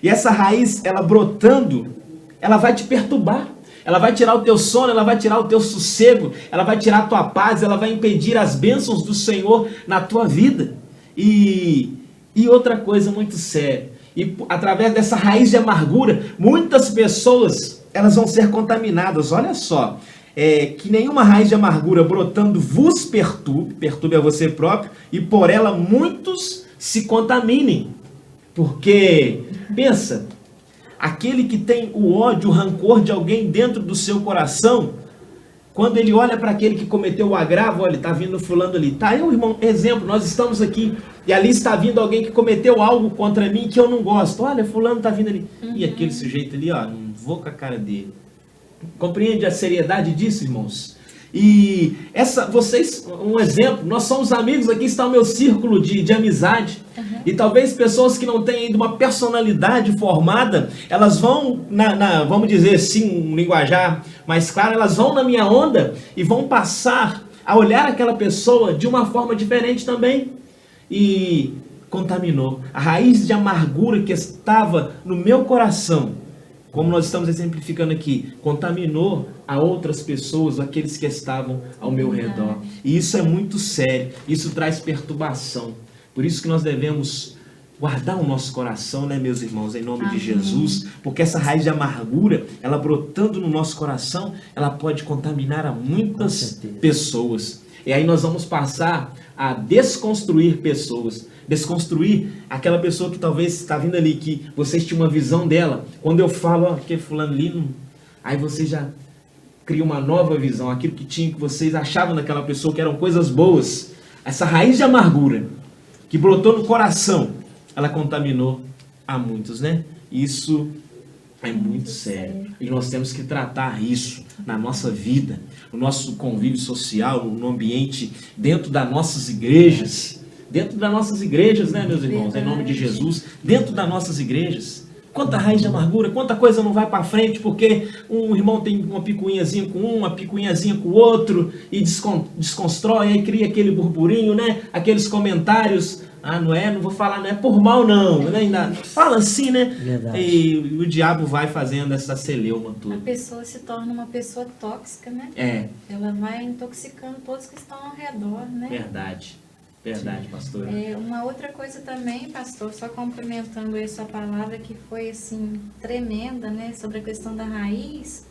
E essa raiz, ela brotando, ela vai te perturbar. Ela vai tirar o teu sono, ela vai tirar o teu sossego, ela vai tirar a tua paz, ela vai impedir as bênçãos do Senhor na tua vida. E outra coisa muito séria, e através dessa raiz de amargura, muitas pessoas, elas vão ser contaminadas. Olha só, que nenhuma raiz de amargura brotando vos perturbe a você próprio, e por ela muitos se contaminem. Porque, pensa, aquele que tem o ódio, o rancor de alguém dentro do seu coração, quando ele olha para aquele que cometeu o agravo, olha, está vindo fulano ali. Tá, eu, irmão, exemplo, nós estamos aqui e ali está vindo alguém que cometeu algo contra mim que eu não gosto. Olha, fulano está vindo ali. E aquele sujeito ali, ó, não vou com a cara dele. Compreende a seriedade disso, irmãos? E vocês, um exemplo, nós somos amigos, aqui está o meu círculo de amizade. E talvez pessoas que não têm ainda uma personalidade formada, elas vão, vamos dizer assim, um linguajar mais claro, elas vão na minha onda e vão passar a olhar aquela pessoa de uma forma diferente também. E contaminou. A raiz de amargura que estava no meu coração, como nós estamos exemplificando aqui, contaminou a outras pessoas, aqueles que estavam ao meu redor. E isso é muito sério, isso traz perturbação. Por isso que nós devemos guardar o nosso coração, né, meus irmãos, em nome de Jesus, porque essa raiz de amargura, ela brotando no nosso coração, ela pode contaminar a muitas pessoas. E aí nós vamos passar a desconstruir pessoas. Desconstruir aquela pessoa que talvez está vindo ali, que vocês tinham uma visão dela. Quando eu falo, ó, que fulano ali, não... aí você já cria uma nova visão. Aquilo que vocês achavam daquela pessoa que eram coisas boas. Essa raiz de amargura que brotou no coração, ela contaminou a muitos, né? Isso é muito sério. E nós temos que tratar isso na nossa vida, no nosso convívio social, no ambiente, dentro das nossas igrejas. Dentro das nossas igrejas, né, meus irmãos? Em nome de Jesus. Dentro das nossas igrejas. Quanta raiz de amargura, quanta coisa não vai para frente, porque um irmão tem uma picuinhazinha com um, uma picuinhazinha com o outro, e desconstrói, aí cria aquele burburinho, né? Aqueles comentários, não vou falar, não é por mal não, né? Ainda fala assim, né? Verdade. E o diabo vai fazendo essa celeuma toda. A pessoa se torna uma pessoa tóxica, né? Ela vai intoxicando todos que estão ao redor, né? Verdade, pastor. Uma outra coisa também, pastor, só complementando aí sua palavra, que foi assim, tremenda, né? Sobre a questão da raiz.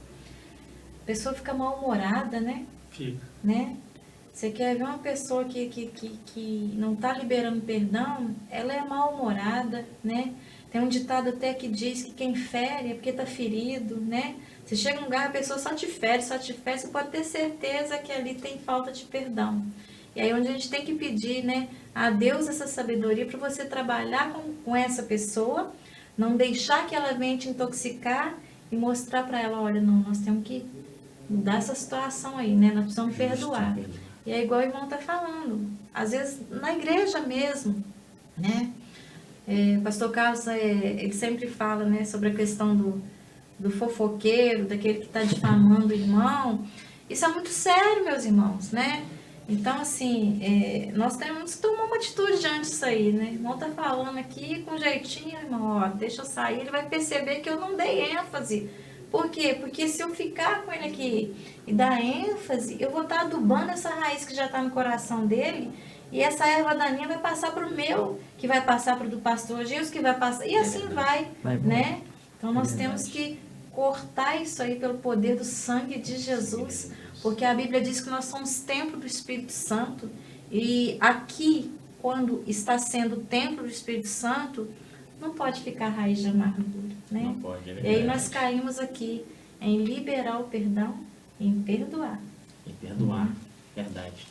A pessoa fica mal-humorada, né? Fica. Né? Você quer ver uma pessoa que não está liberando perdão, ela é mal-humorada, né? Tem um ditado até que diz que quem fere é porque está ferido, né? Você chega num lugar, a pessoa só te fere, você pode ter certeza que ali tem falta de perdão. E aí onde a gente tem que pedir, né, a Deus essa sabedoria para você trabalhar com essa pessoa, não deixar que ela venha te intoxicar e mostrar para ela, olha, não, nós temos que mudar essa situação aí, né? Nós precisamos perdoar. E é igual o irmão está falando, às vezes na igreja mesmo, né? Pastor Carlos, ele sempre fala, né, sobre a questão do fofoqueiro, daquele que está difamando o irmão. Isso é muito sério, meus irmãos, né? Então, assim, nós temos que tomar uma atitude diante disso aí, né? O irmão tá falando aqui com jeitinho, irmão, ó, deixa eu sair, ele vai perceber que eu não dei ênfase. Por quê? Porque se eu ficar com ele aqui e dar ênfase, eu vou estar adubando essa raiz que já está no coração dele, e essa erva daninha vai passar para o meu, que vai passar para o do pastor Gilson, que vai passar, e assim vai, né? Então, nós temos que cortar isso aí pelo poder do sangue de Jesus, porque a Bíblia diz que nós somos templo do Espírito Santo, e aqui, quando está sendo o templo do Espírito Santo, não pode ficar raiz de amargura, né? Não pode, E aí nós caímos aqui em liberar o perdão e em perdoar. Em perdoar, verdade.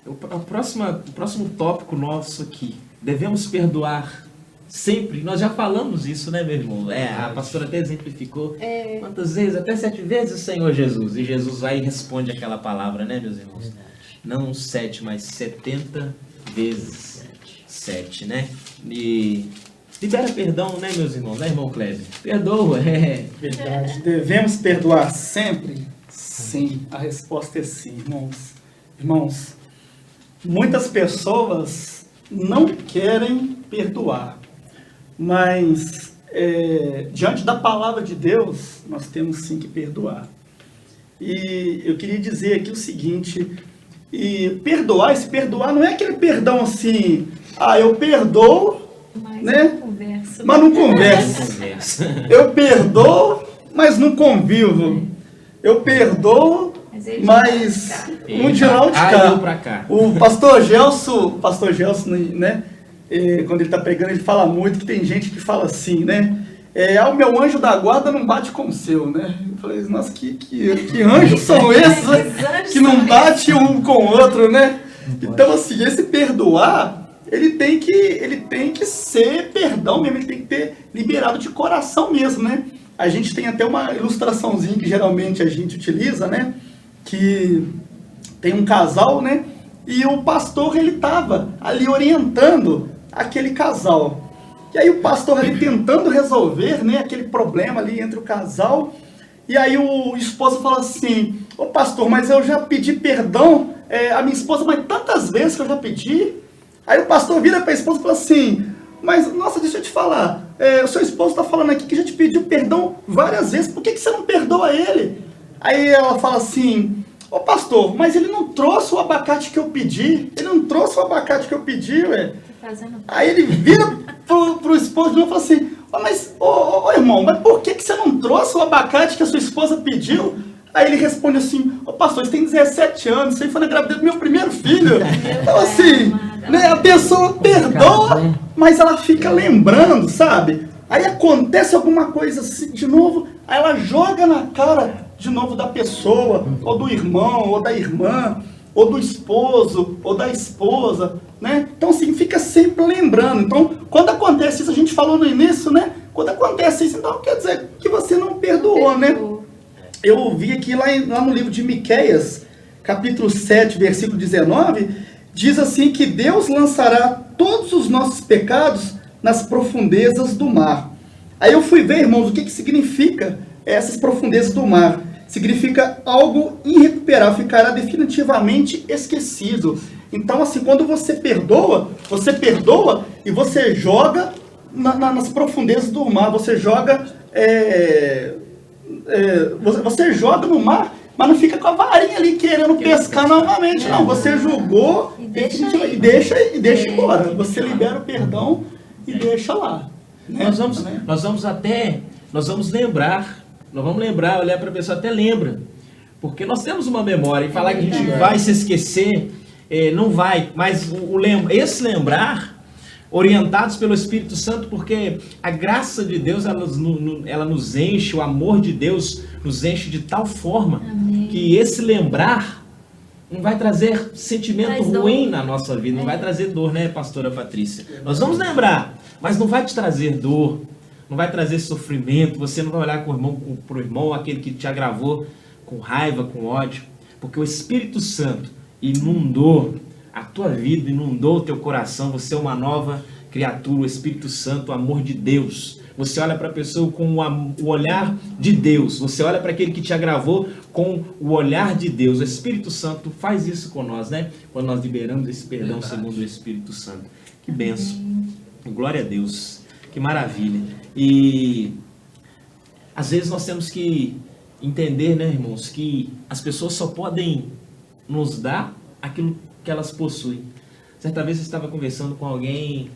O próximo tópico nosso aqui. Devemos perdoar sempre. Nós já falamos isso, né, meu irmão? A pastora até exemplificou. Quantas vezes? Até 7 vezes, Senhor Jesus. E Jesus vai e responde aquela palavra, né, meus irmãos? Não 7, mas 70 vezes 7, né? E libera perdão, né, meus irmãos? Né, irmão Cléber? Perdoa, Verdade. Devemos perdoar sempre? Sim. A resposta é sim, irmãos. Irmãos, muitas pessoas não querem perdoar, mas diante da palavra de Deus, nós temos sim que perdoar. E eu queria dizer aqui o seguinte, esse perdoar não é aquele perdão assim, eu perdoo, né? Mas não converso. Eu perdoo, mas não convivo. Eu perdoo, mas um de lá ou de cá. O pastor Gelson, né? Quando ele está pregando, ele fala muito que tem gente que fala assim, né? O meu anjo da guarda não bate com o seu, né? Eu falei, nossa, que anjos são esses, né? Que não bate um com o outro, né? Então, assim, esse perdoar, ele tem que ser perdão mesmo, ele tem que ter liberado de coração mesmo, né? A gente tem até uma ilustraçãozinha que geralmente a gente utiliza, né? Que tem um casal, né? E o pastor, ele estava ali orientando aquele casal. E aí o pastor ali tentando resolver, né, aquele problema ali entre o casal. E aí o esposo fala assim, ô pastor, mas eu já pedi perdão a minha esposa, mas tantas vezes que eu já pedi. Aí o pastor vira para a esposa e fala assim, mas nossa, deixa eu te falar, o seu esposo está falando aqui que já te pediu perdão várias vezes, por que você não perdoa ele? Aí ela fala assim, ô pastor, mas ele não trouxe o abacate que eu pedi, ué. Aí ele vira pro esposo e fala assim, ô irmão, mas por que você não trouxe o abacate que a sua esposa pediu? Aí ele responde assim, ô pastor, você tem 17 anos, isso aí foi na gravidez do meu primeiro filho. Então assim, né, a pessoa perdoa, mas ela fica lembrando, sabe? Aí acontece alguma coisa assim de novo, aí ela joga na cara de novo da pessoa, ou do irmão, ou da irmã, ou do esposo, ou da esposa, né? Então, assim, fica sempre lembrando. Então, quando acontece isso, a gente falou no início, né? Quando acontece isso, então quer dizer que você não perdoou, né? Eu vi aqui lá no livro de Miqueias, capítulo 7, versículo 19, diz assim que Deus lançará todos os nossos pecados nas profundezas do mar. Aí eu fui ver, irmãos, o que significa essas profundezas do mar. Significa algo irrecuperável, ficará definitivamente esquecido. Então, assim, quando você perdoa e você joga nas profundezas do mar, você joga no mar, mas não fica com a varinha ali querendo pescar novamente, não. Você jogou e deixa embora. Você libera o perdão e deixa lá. Né? Nós vamos lembrar, olhar para a pessoa, até lembra, porque nós temos uma memória, e falar que a gente vai se esquecer, não vai, mas esse lembrar, orientados pelo Espírito Santo, porque a graça de Deus, ela nos enche, o amor de Deus nos enche de tal forma, que esse lembrar não vai trazer sentimento ruim na nossa vida, não vai trazer dor, né, pastora Patrícia? Nós vamos lembrar, mas não vai te trazer dor, não vai trazer sofrimento, você não vai olhar pro irmão, aquele que te agravou, com raiva, com ódio, porque o Espírito Santo inundou a tua vida, inundou o teu coração, você é uma nova criatura, o Espírito Santo, o amor de Deus. Você olha para a pessoa com o olhar de Deus, você olha para aquele que te agravou com o olhar de Deus. O Espírito Santo faz isso com nós, né? Quando nós liberamos esse perdão segundo o Espírito Santo. Que benção. Glória a Deus. Que maravilha. E às vezes nós temos que entender, né, irmãos, que as pessoas só podem nos dar aquilo que elas possuem. Certa vez eu estava conversando com alguém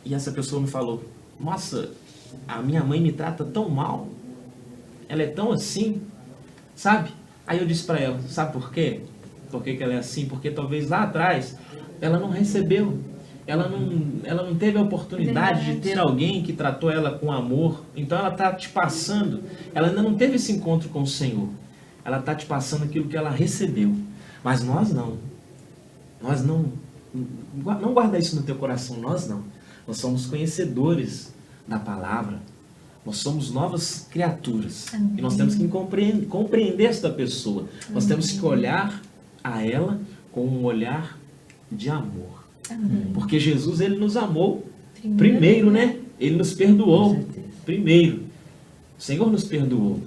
e essa pessoa me falou, nossa, a minha mãe me trata tão mal, ela é tão assim, sabe? Aí eu disse para ela, sabe por quê? Por que ela é assim? Porque talvez lá atrás ela não recebeu, ela não teve a oportunidade de ter alguém que tratou ela com amor, então ela está te passando, ela ainda não teve esse encontro com o Senhor, ela está te passando aquilo que ela recebeu, mas nós não. Nós não guarda isso no teu coração, nós não. Nós somos conhecedores da palavra. Nós somos novas criaturas. Amém. E nós temos que compreender esta pessoa. Nós temos que olhar a ela com um olhar de amor. Amém. Porque Jesus, ele nos amou primeiro, né? Ele nos perdoou primeiro. O Senhor nos perdoou.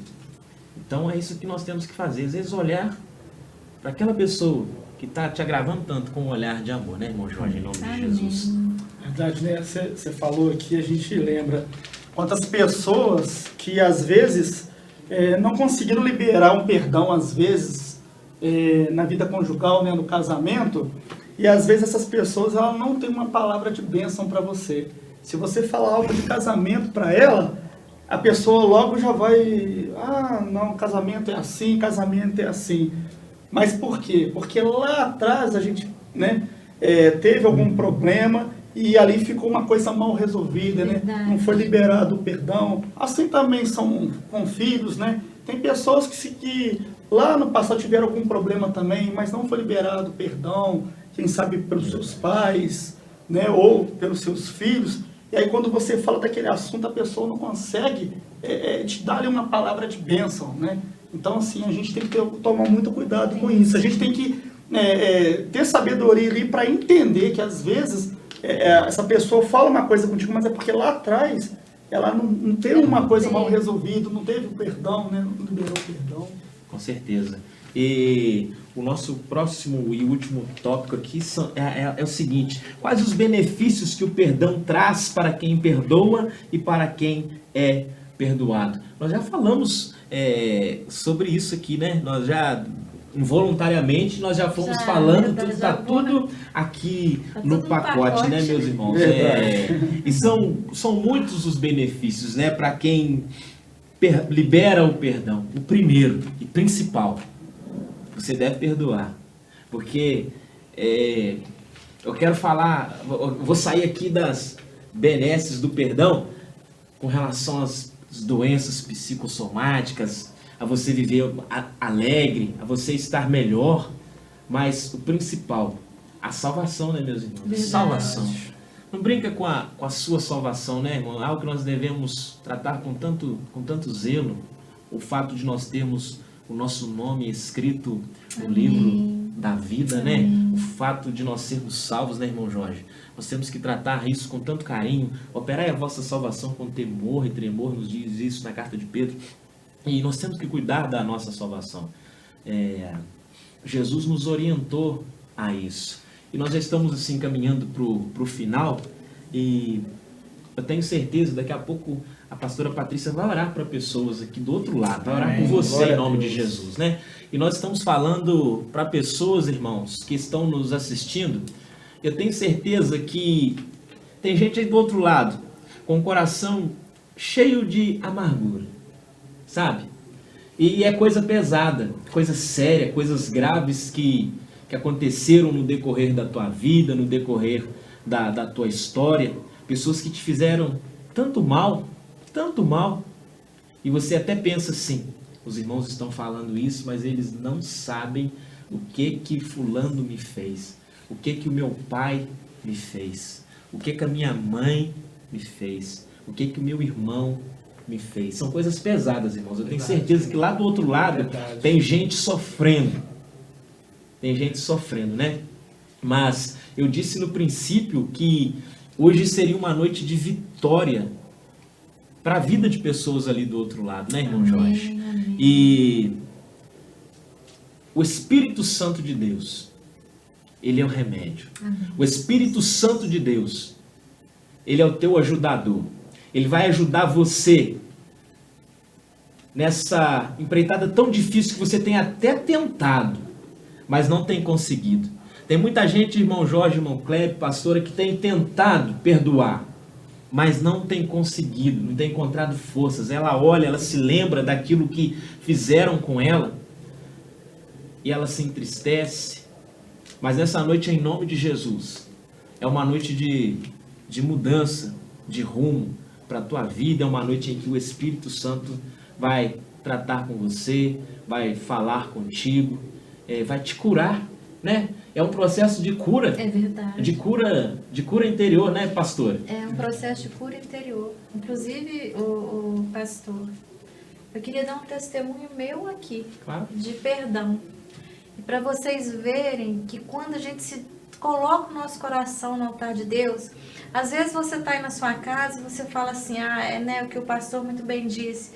Então é isso que nós temos que fazer. Às vezes olhar para aquela pessoa que está te agravando tanto com um olhar de amor, né, irmão Jorge, em nome de Jesus. Verdade, né? Você falou aqui, a gente lembra quantas pessoas que às vezes não conseguiram liberar um perdão, às vezes, na vida conjugal, né, no casamento, e às vezes essas pessoas elas não têm uma palavra de bênção para você. Se você falar algo de casamento para ela, a pessoa logo já vai, não, casamento é assim. Mas por quê? Porque lá atrás a gente, né, teve algum problema e ali ficou uma coisa mal resolvida, né? Não foi liberado o perdão. Assim também são com filhos, né? Tem pessoas que lá no passado tiveram algum problema também, mas não foi liberado o perdão, quem sabe pelos seus pais, né, ou pelos seus filhos. E aí quando você fala daquele assunto, a pessoa não consegue te dar ali uma palavra de bênção, né? Então, assim, a gente tem que tomar muito cuidado com isso. A gente tem que ter sabedoria ali para entender que, às vezes, essa pessoa fala uma coisa contigo, mas é porque lá atrás ela não teve uma coisa mal resolvida, não teve o perdão, né? Não liberou o perdão. Com certeza. E o nosso próximo e último tópico aqui é o seguinte: quais os benefícios que o perdão traz para quem perdoa e para quem é perdoado? Nós já falamos sobre isso aqui, né? Nós já, involuntariamente, nós já fomos falando, está tudo aqui no pacote, né, meus irmãos? E são muitos os benefícios, né, para quem libera o perdão. O primeiro e principal, você deve perdoar. Porque eu quero falar, vou sair aqui das benesses do perdão com relação às doenças psicossomáticas, a você viver alegre, a você estar melhor, mas o principal, a salvação, né, meus irmãos? Verdade. Salvação. Não brinca com a sua salvação, né, irmão? Algo que nós devemos tratar com tanto zelo, o fato de nós termos o nosso nome escrito no livro da vida, né? O fato de nós sermos salvos, né, irmão Jorge? Nós temos que tratar isso com tanto carinho. Operai a vossa salvação com temor e tremor, nos diz isso na carta de Pedro. E nós temos que cuidar da nossa salvação. Jesus nos orientou a isso. E nós já estamos assim caminhando para o final. E eu tenho certeza, daqui a pouco a pastora Patrícia vai orar para pessoas aqui do outro lado, vai orar por você em nome de Jesus, né? E nós estamos falando para pessoas, irmãos, que estão nos assistindo. Eu tenho certeza que tem gente aí do outro lado, com o coração cheio de amargura, sabe? E é coisa pesada, coisa séria, coisas graves que aconteceram no decorrer da tua vida, no decorrer da tua história. Pessoas que te fizeram tanto mal, e você até pensa assim, os irmãos estão falando isso, mas eles não sabem o que fulano me fez, o que o meu pai me fez, o que a minha mãe me fez, o que o meu irmão me fez. São coisas pesadas, irmãos. Eu tenho certeza que lá do outro lado tem gente sofrendo. Tem gente sofrendo, né? Mas eu disse no princípio que hoje seria uma noite de vitória para a vida de pessoas ali do outro lado, né, irmão Jorge? Amém. E o Espírito Santo de Deus, ele é o remédio. Amém. O Espírito Santo de Deus, ele é o teu ajudador. Ele vai ajudar você nessa empreitada tão difícil que você tem até tentado, mas não tem conseguido. Tem muita gente, irmão Jorge, irmão Kleber, pastora, que tem tentado perdoar, mas não tem conseguido, não tem encontrado forças. Ela olha, ela se lembra daquilo que fizeram com ela e ela se entristece. Mas nessa noite, em nome de Jesus, é uma noite de mudança, de rumo para a tua vida. É uma noite em que o Espírito Santo vai tratar com você, vai falar contigo, vai te curar, né? é um processo de cura. É verdade. De cura interior, né, pastor? É um processo de cura interior. Inclusive, o pastor, eu queria dar um testemunho meu aqui, Claro. de perdão. E para vocês verem que quando a gente se coloca o nosso coração no altar de Deus, às vezes você está aí na sua casa e você fala assim, né, o que o pastor muito bem disse,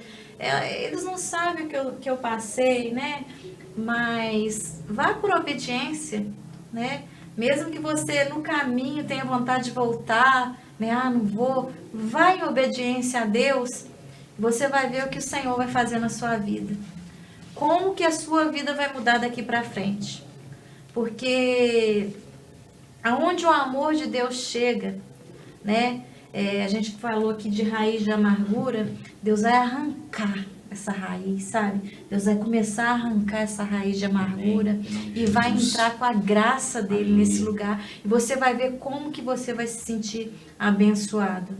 eles não sabem o que eu passei, né? Mas vá por obediência, né? Mesmo que você no caminho tenha vontade de voltar, né? Não vou. Vai em obediência a Deus, você vai ver o que o Senhor vai fazer na sua vida. Como que a sua vida vai mudar daqui para frente? Porque aonde o amor de Deus chega, né? A gente falou aqui de raiz de amargura, Deus vai arrancar essa raiz, sabe? Deus vai começar a arrancar essa raiz de amargura e vai entrar com a graça dele nesse lugar. E você vai ver como que você vai se sentir abençoado.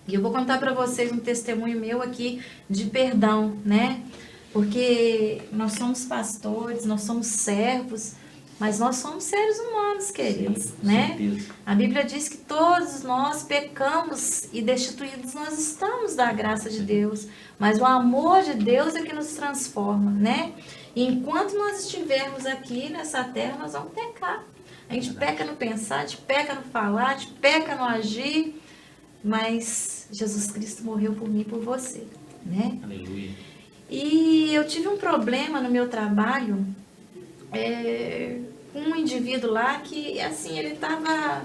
E eu vou contar para vocês um testemunho meu aqui de perdão, né? Porque nós somos pastores, nós somos servos, mas nós somos seres humanos, queridos, Sim, né? certeza. A Bíblia diz que todos nós pecamos e destituídos nós estamos da graça de Deus, mas o amor de Deus é que nos transforma, né? E enquanto nós estivermos aqui nessa terra, nós vamos pecar. A gente peca no pensar, a gente peca no falar, a gente peca no agir, mas Jesus Cristo morreu por mim e por você, né? Aleluia. E eu tive um problema no meu trabalho, com um indivíduo lá que, assim, ele estava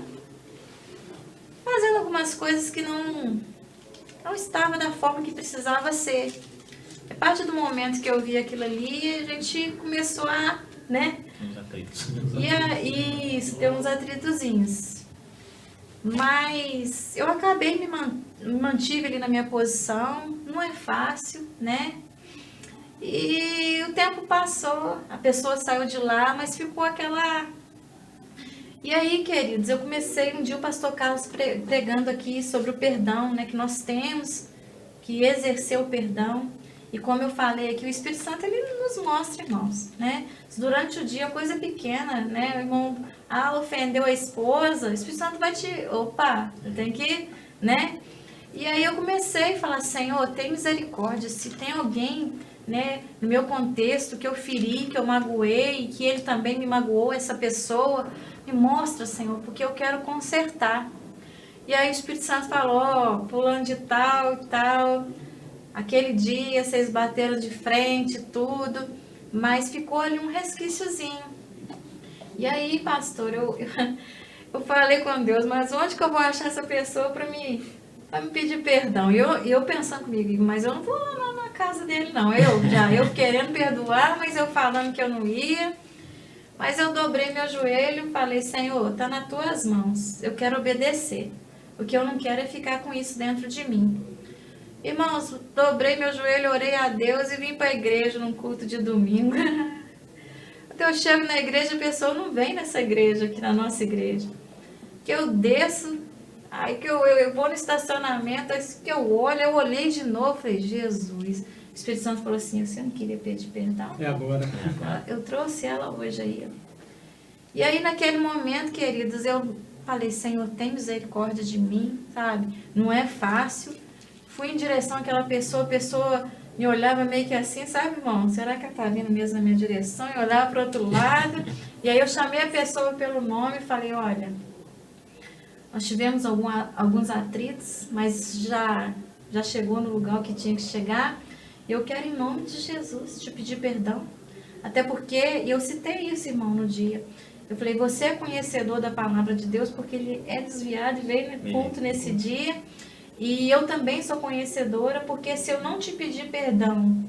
fazendo algumas coisas que não estava da forma que precisava ser. A partir do momento que eu vi aquilo ali, a gente começou a, né? Uns atritos. Isso, ter uns atritozinhos. Mas eu acabei me mantive ali na minha posição, não é fácil, né? E o tempo passou, a pessoa saiu de lá, mas ficou aquela... E aí, queridos, eu comecei um dia o pastor Carlos pregando aqui sobre o perdão, né? Que nós temos que exercer o perdão. E como eu falei aqui, o Espírito Santo, ele nos mostra, irmãos, né? Se durante o dia, coisa pequena, né? O irmão, ofendeu a esposa, o Espírito Santo vai te... Opa, tem que, né? E aí eu comecei a falar, Senhor, tem misericórdia, se tem alguém... né, no meu contexto, que eu feri, que eu magoei, que ele também me magoou, essa pessoa, me mostra, Senhor, porque eu quero consertar. E aí o Espírito Santo falou, pulando de tal e tal, aquele dia vocês bateram de frente, tudo, mas ficou ali um resquíciozinho. E aí, pastor, eu falei com Deus, mas onde que eu vou achar essa pessoa para me pedir perdão? E eu pensando comigo, mas eu não vou lá na casa dele não, eu querendo perdoar, mas eu falando que eu não ia, mas eu dobrei meu joelho e falei, Senhor, tá nas tuas mãos, eu quero obedecer, o que eu não quero é ficar com isso dentro de mim. Irmãos, dobrei meu joelho, orei a Deus e vim para a igreja num culto de domingo. Então eu chego na igreja, a pessoa não vem nessa igreja, aqui na nossa igreja, que eu desço, aí que eu vou no estacionamento, aí que eu olhei de novo, falei, Jesus. O Espírito Santo falou assim, você não queria pedir perdão? É agora. Eu trouxe ela hoje aí. E aí naquele momento, queridos, eu falei, Senhor, tem misericórdia de mim, sabe? Não é fácil. Fui em direção àquela pessoa, a pessoa me olhava meio que assim, sabe, irmão? Será que ela está vindo mesmo na minha direção? Eu olhava para o outro lado, e aí eu chamei a pessoa pelo nome e falei, olha... Nós tivemos alguns atritos, mas já chegou no lugar que tinha que chegar. Eu quero, em nome de Jesus, te pedir perdão. Até porque, e eu citei isso, irmão, no dia. Eu falei, você é conhecedor da palavra de Deus, porque ele é desviado e veio no culto nesse dia. E eu também sou conhecedora, porque se eu não te pedir perdão,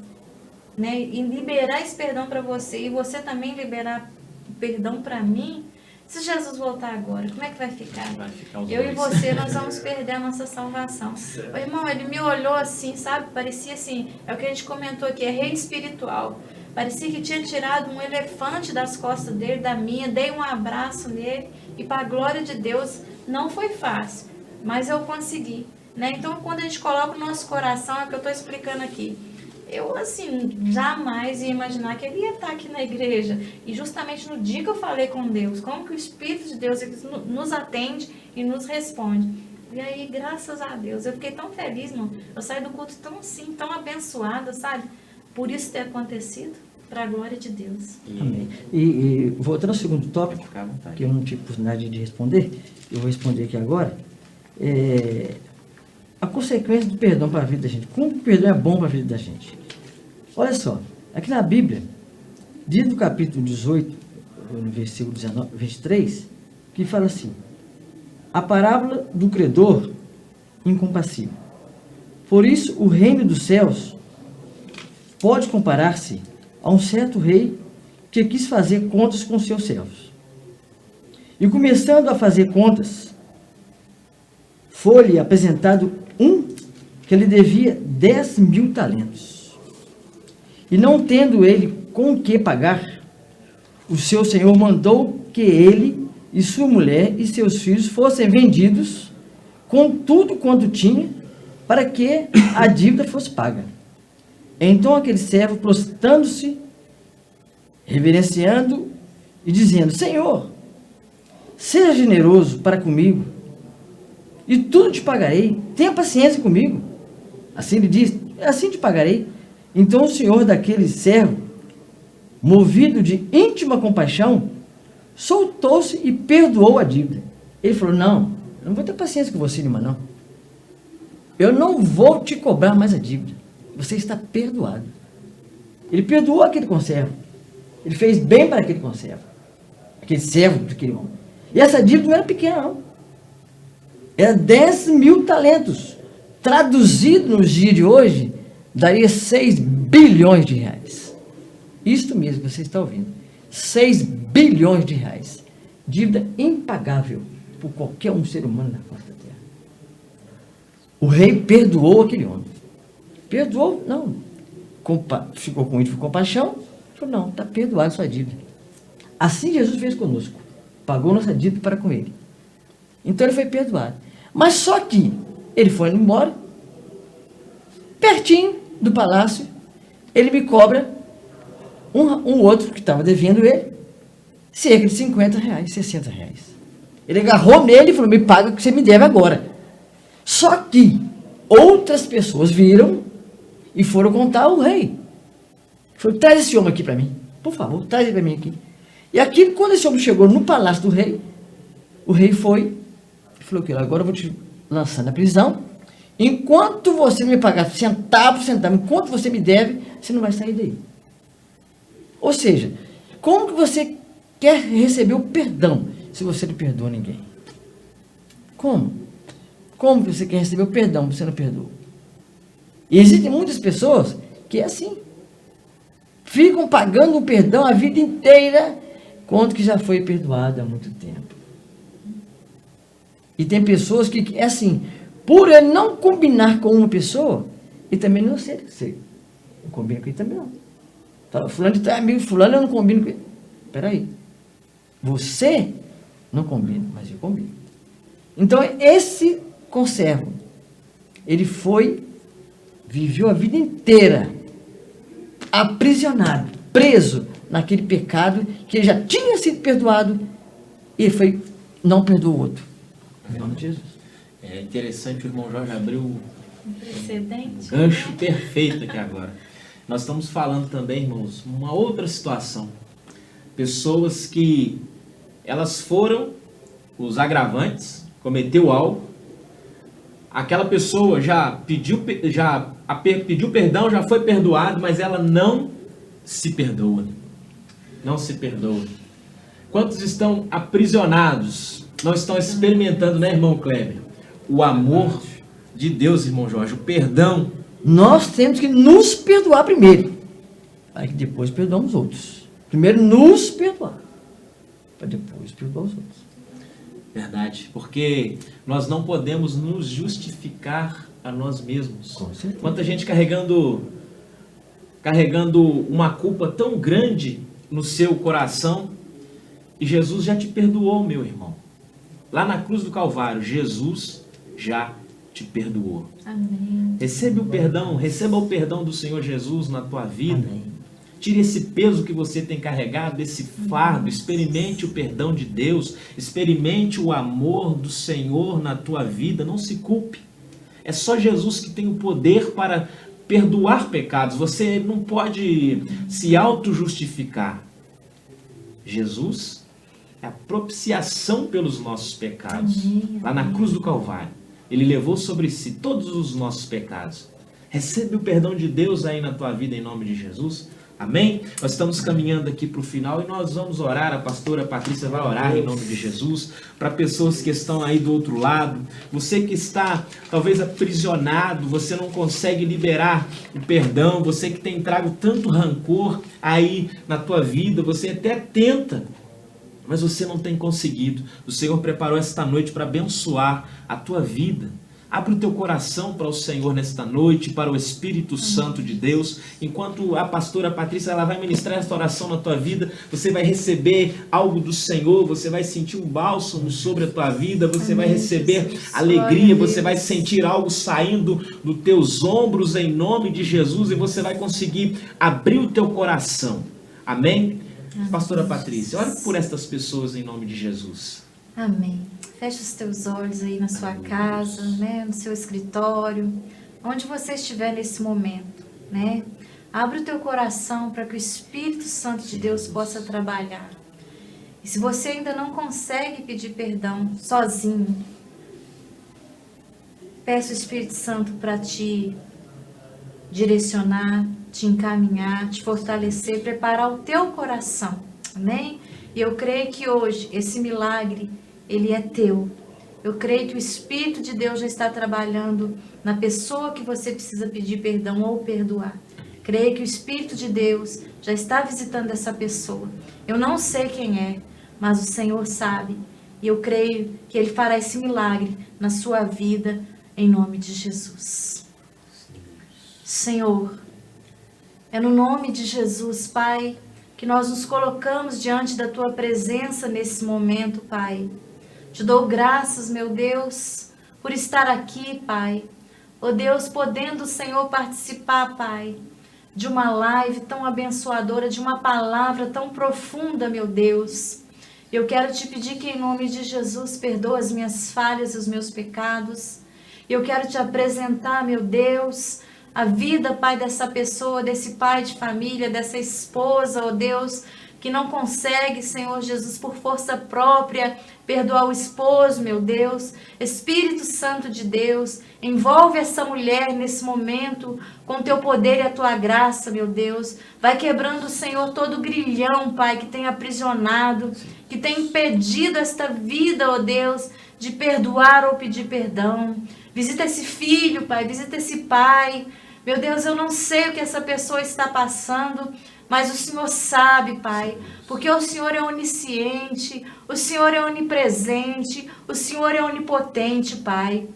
né, e liberar esse perdão para você, e você também liberar perdão para mim, se Jesus voltar agora, como é que vai ficar? Vai ficar os Eu dois. e você, nós vamos perder a nossa salvação. O irmão, ele me olhou assim, sabe? Parecia assim, é o que a gente comentou aqui, é rei espiritual. Parecia que tinha tirado um elefante das costas dele, da minha, dei um abraço nele, e para a glória de Deus, não foi fácil, mas eu consegui, né? Então, quando a gente coloca o nosso coração, é o que eu estou explicando aqui, eu, assim, jamais ia imaginar que ele ia estar aqui na igreja. E justamente no dia que eu falei com Deus, como que o Espírito de Deus ele nos atende e nos responde. E aí, graças a Deus, eu fiquei tão feliz, irmão. Eu saí do culto tão assim, tão abençoada, sabe? Por isso ter acontecido, para a glória de Deus. Amém. E voltando ao segundo tópico, Fica à vontade. que eu não tive oportunidade de responder, eu vou responder aqui agora. A consequência do perdão para a vida da gente. Como que o perdão é bom para a vida da gente? Olha só, aqui na Bíblia, diz no capítulo 18, no versículo 23, que fala assim: a parábola do credor incompassível. Por isso, o reino dos céus pode comparar-se a um certo rei que quis fazer contas com seus servos. E começando a fazer contas, foi-lhe apresentado um que lhe devia 10.000 talentos. E não tendo ele com o que pagar, o seu senhor mandou que ele e sua mulher e seus filhos fossem vendidos com tudo quanto tinha, para que a dívida fosse paga. Então aquele servo, prostrando-se, reverenciando e dizendo: Senhor, seja generoso para comigo, e tudo te pagarei. Tenha paciência comigo. Assim ele diz: assim te pagarei. Então o senhor daquele servo, movido de íntima compaixão, soltou-se e perdoou a dívida. Ele falou: não, eu não vou ter paciência com você, irmã, não. Eu não vou te cobrar mais a dívida. Você está perdoado. Ele perdoou aquele conservo. Ele fez bem para aquele conservo. Aquele servo daquele homem. E essa dívida não era pequena, não. Era 10.000 talentos. Traduzido nos dias de hoje, daria 6 bilhões de reais. Isto mesmo que você está ouvindo. 6 bilhões de reais. Dívida impagável por qualquer um ser humano na face da terra. O rei perdoou aquele homem. Perdoou? Não. Ficou com íntimo compaixão. Falou: não, está perdoada a sua dívida. Assim Jesus fez conosco. Pagou nossa dívida para com ele. Então ele foi perdoado. Mas só que ele foi embora, pertinho do palácio, ele me cobra um outro que estava devendo ele, cerca de 50 reais, 60 reais. Ele agarrou nele e falou: me paga o que você me deve agora. Só que outras pessoas viram e foram contar ao rei. Falou: traz esse homem aqui para mim, por favor, traz ele para mim aqui. E aqui, quando esse homem chegou no palácio do rei, o rei foi e falou: que agora eu vou te lançar na prisão. Enquanto você me pagar centavo por centavo, enquanto você me deve, você não vai sair daí. Ou seja, como que você quer receber o perdão se você não perdoa ninguém? Como? Como você quer receber o perdão se você não perdoa? E existem muitas pessoas que é assim. Ficam pagando o perdão a vida inteira, quanto que já foi perdoado há muito tempo. E tem pessoas que é assim, por ele não combinar com uma pessoa, e também não sei, não combina com ele também não. Fala: fulano de amigo, fulano eu não combino com ele. Peraí, você não combina, mas eu combino. Então esse conservo, ele viveu a vida inteira aprisionado, preso naquele pecado que ele já tinha sido perdoado, e ele não perdoou o outro. Em nome de Jesus. É interessante, o irmão Jorge abriu Um precedente. gancho perfeito aqui agora. Nós estamos falando também, irmãos, uma outra situação. Pessoas que elas foram os agravantes, cometeu algo, aquela pessoa já pediu perdão, já foi perdoado, mas ela não se perdoa. Não se perdoa. Quantos estão aprisionados, não estão experimentando, né, irmão Kleber? O amor de Deus, irmão Jorge, o perdão. Nós temos que nos perdoar primeiro, para que depois perdoamos outros. Primeiro nos perdoar, para depois perdoar os outros. Verdade, porque nós não podemos nos justificar a nós mesmos. Com certeza. Quanta gente carregando uma culpa tão grande no seu coração, e Jesus já te perdoou, meu irmão. Lá na cruz do Calvário, Jesus já te perdoou. Amém. Receba o perdão do Senhor Jesus na tua vida. Amém. Tire esse peso que você tem carregado, esse fardo, experimente o perdão de Deus, experimente o amor do Senhor na tua vida, não se culpe. É só Jesus que tem o poder para perdoar pecados, você não pode se auto-justificar. Jesus é a propiciação pelos nossos pecados. Amém. Lá na cruz do Calvário, Ele levou sobre si todos os nossos pecados. Recebe o perdão de Deus aí na tua vida em nome de Jesus. Amém? Nós estamos caminhando aqui para o final e nós vamos orar. A pastora Patrícia vai orar em nome de Jesus para pessoas que estão aí do outro lado. Você que está talvez aprisionado, você não consegue liberar o perdão, você que tem trago tanto rancor aí na tua vida, você até tenta, mas você não tem conseguido. O Senhor preparou esta noite para abençoar a tua vida. Abre o teu coração para o Senhor nesta noite, para o Espírito Santo de Deus. Enquanto a pastora Patrícia ela vai ministrar esta oração na tua vida, você vai receber algo do Senhor, você vai sentir um bálsamo sobre a tua vida, você vai receber alegria, você vai sentir algo saindo dos teus ombros em nome de Jesus e você vai conseguir abrir o teu coração. Amém? Pastora Patrícia, ore por estas pessoas em nome de Jesus. Amém. Feche os teus olhos aí na sua casa, né, no seu escritório, onde você estiver nesse momento, né? Abre o teu coração para que o Espírito Santo de Deus possa trabalhar. E se você ainda não consegue pedir perdão sozinho, peça o Espírito Santo para te direcionar, te encaminhar, te fortalecer, preparar o teu coração, amém? E eu creio que hoje esse milagre ele é teu. Eu creio que o Espírito de Deus já está trabalhando na pessoa que você precisa pedir perdão ou perdoar. Creio que o Espírito de Deus já está visitando essa pessoa. Eu não sei quem é, mas o Senhor sabe. E eu creio que Ele fará esse milagre na sua vida, em nome de Jesus. Senhor, é no nome de Jesus, Pai, que nós nos colocamos diante da Tua presença nesse momento, Pai. Te dou graças, meu Deus, por estar aqui, Pai. Ó Deus, podendo o Senhor participar, Pai, de uma live tão abençoadora, de uma palavra tão profunda, meu Deus. Eu quero te pedir que em nome de Jesus perdoa as minhas falhas e os meus pecados. Eu quero te apresentar, meu Deus, a vida, Pai, dessa pessoa, desse pai de família, dessa esposa, ó Deus, que não consegue, Senhor Jesus, por força própria, perdoar o esposo, meu Deus. Espírito Santo de Deus, envolve essa mulher nesse momento com teu poder e a tua graça, meu Deus. Vai quebrando, Senhor, todo grilhão, Pai, que tem aprisionado, que tem impedido esta vida, ó Deus, de perdoar ou pedir perdão. Visita esse filho, Pai, visita esse pai. Meu Deus, eu não sei o que essa pessoa está passando, mas o Senhor sabe, Pai, porque o Senhor é onisciente, o Senhor é onipresente, o Senhor é onipotente, Pai.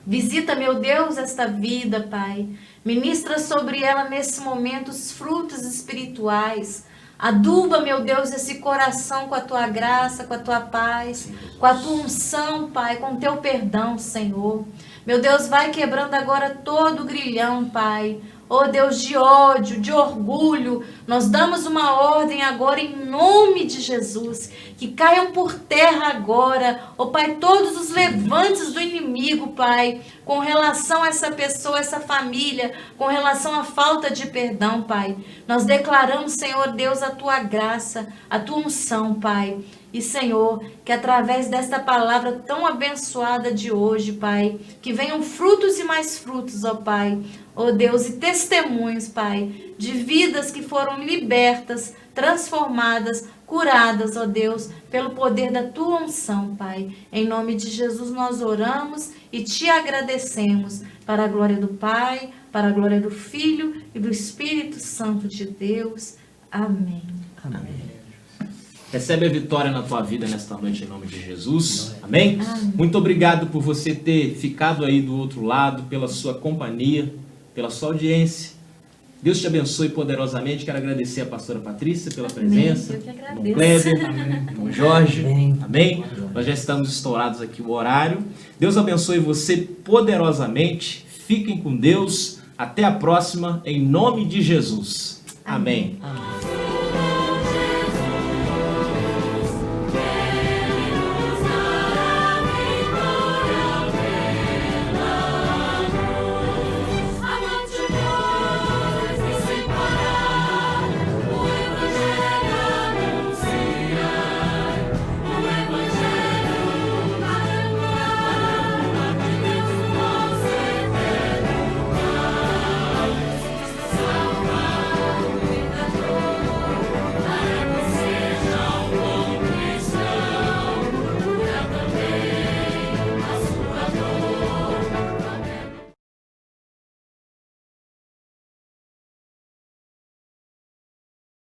Visita, meu Deus, esta vida, Pai. Ministra sobre ela nesse momento os frutos espirituais. Aduba, meu Deus, esse coração com a tua graça, com a tua paz, com a tua unção, Pai, com o teu perdão, Senhor. Meu Deus, vai quebrando agora todo o grilhão, Pai. Oh Deus, de ódio, de orgulho, nós damos uma ordem agora em nome de Jesus, que caiam por terra agora, oh Pai, todos os levantes do inimigo, Pai, com relação a essa pessoa, essa família, com relação à falta de perdão, Pai. Nós declaramos, Senhor Deus, a tua graça, a tua unção, Pai. E, Senhor, que através desta palavra tão abençoada de hoje, Pai, que venham frutos e mais frutos, ó Pai, ó Deus, e testemunhos, Pai, de vidas que foram libertas, transformadas, curadas, ó Deus, pelo poder da tua unção, Pai. Em nome de Jesus nós oramos e te agradecemos, para a glória do Pai, para a glória do Filho e do Espírito Santo de Deus. Amém. Amém. Recebe a vitória na tua vida nesta noite em nome de Jesus. Amém? Amém? Muito obrigado por você ter ficado aí do outro lado, pela sua companhia, pela sua audiência. Deus te abençoe poderosamente. Quero agradecer a pastora Patrícia pela presença. Eu que agradeço. Irmão Kleber, irmão Jorge. Amém? Nós já estamos estourados aqui o horário. Deus abençoe você poderosamente. Fiquem com Deus. Até a próxima, em nome de Jesus. Amém. Amém.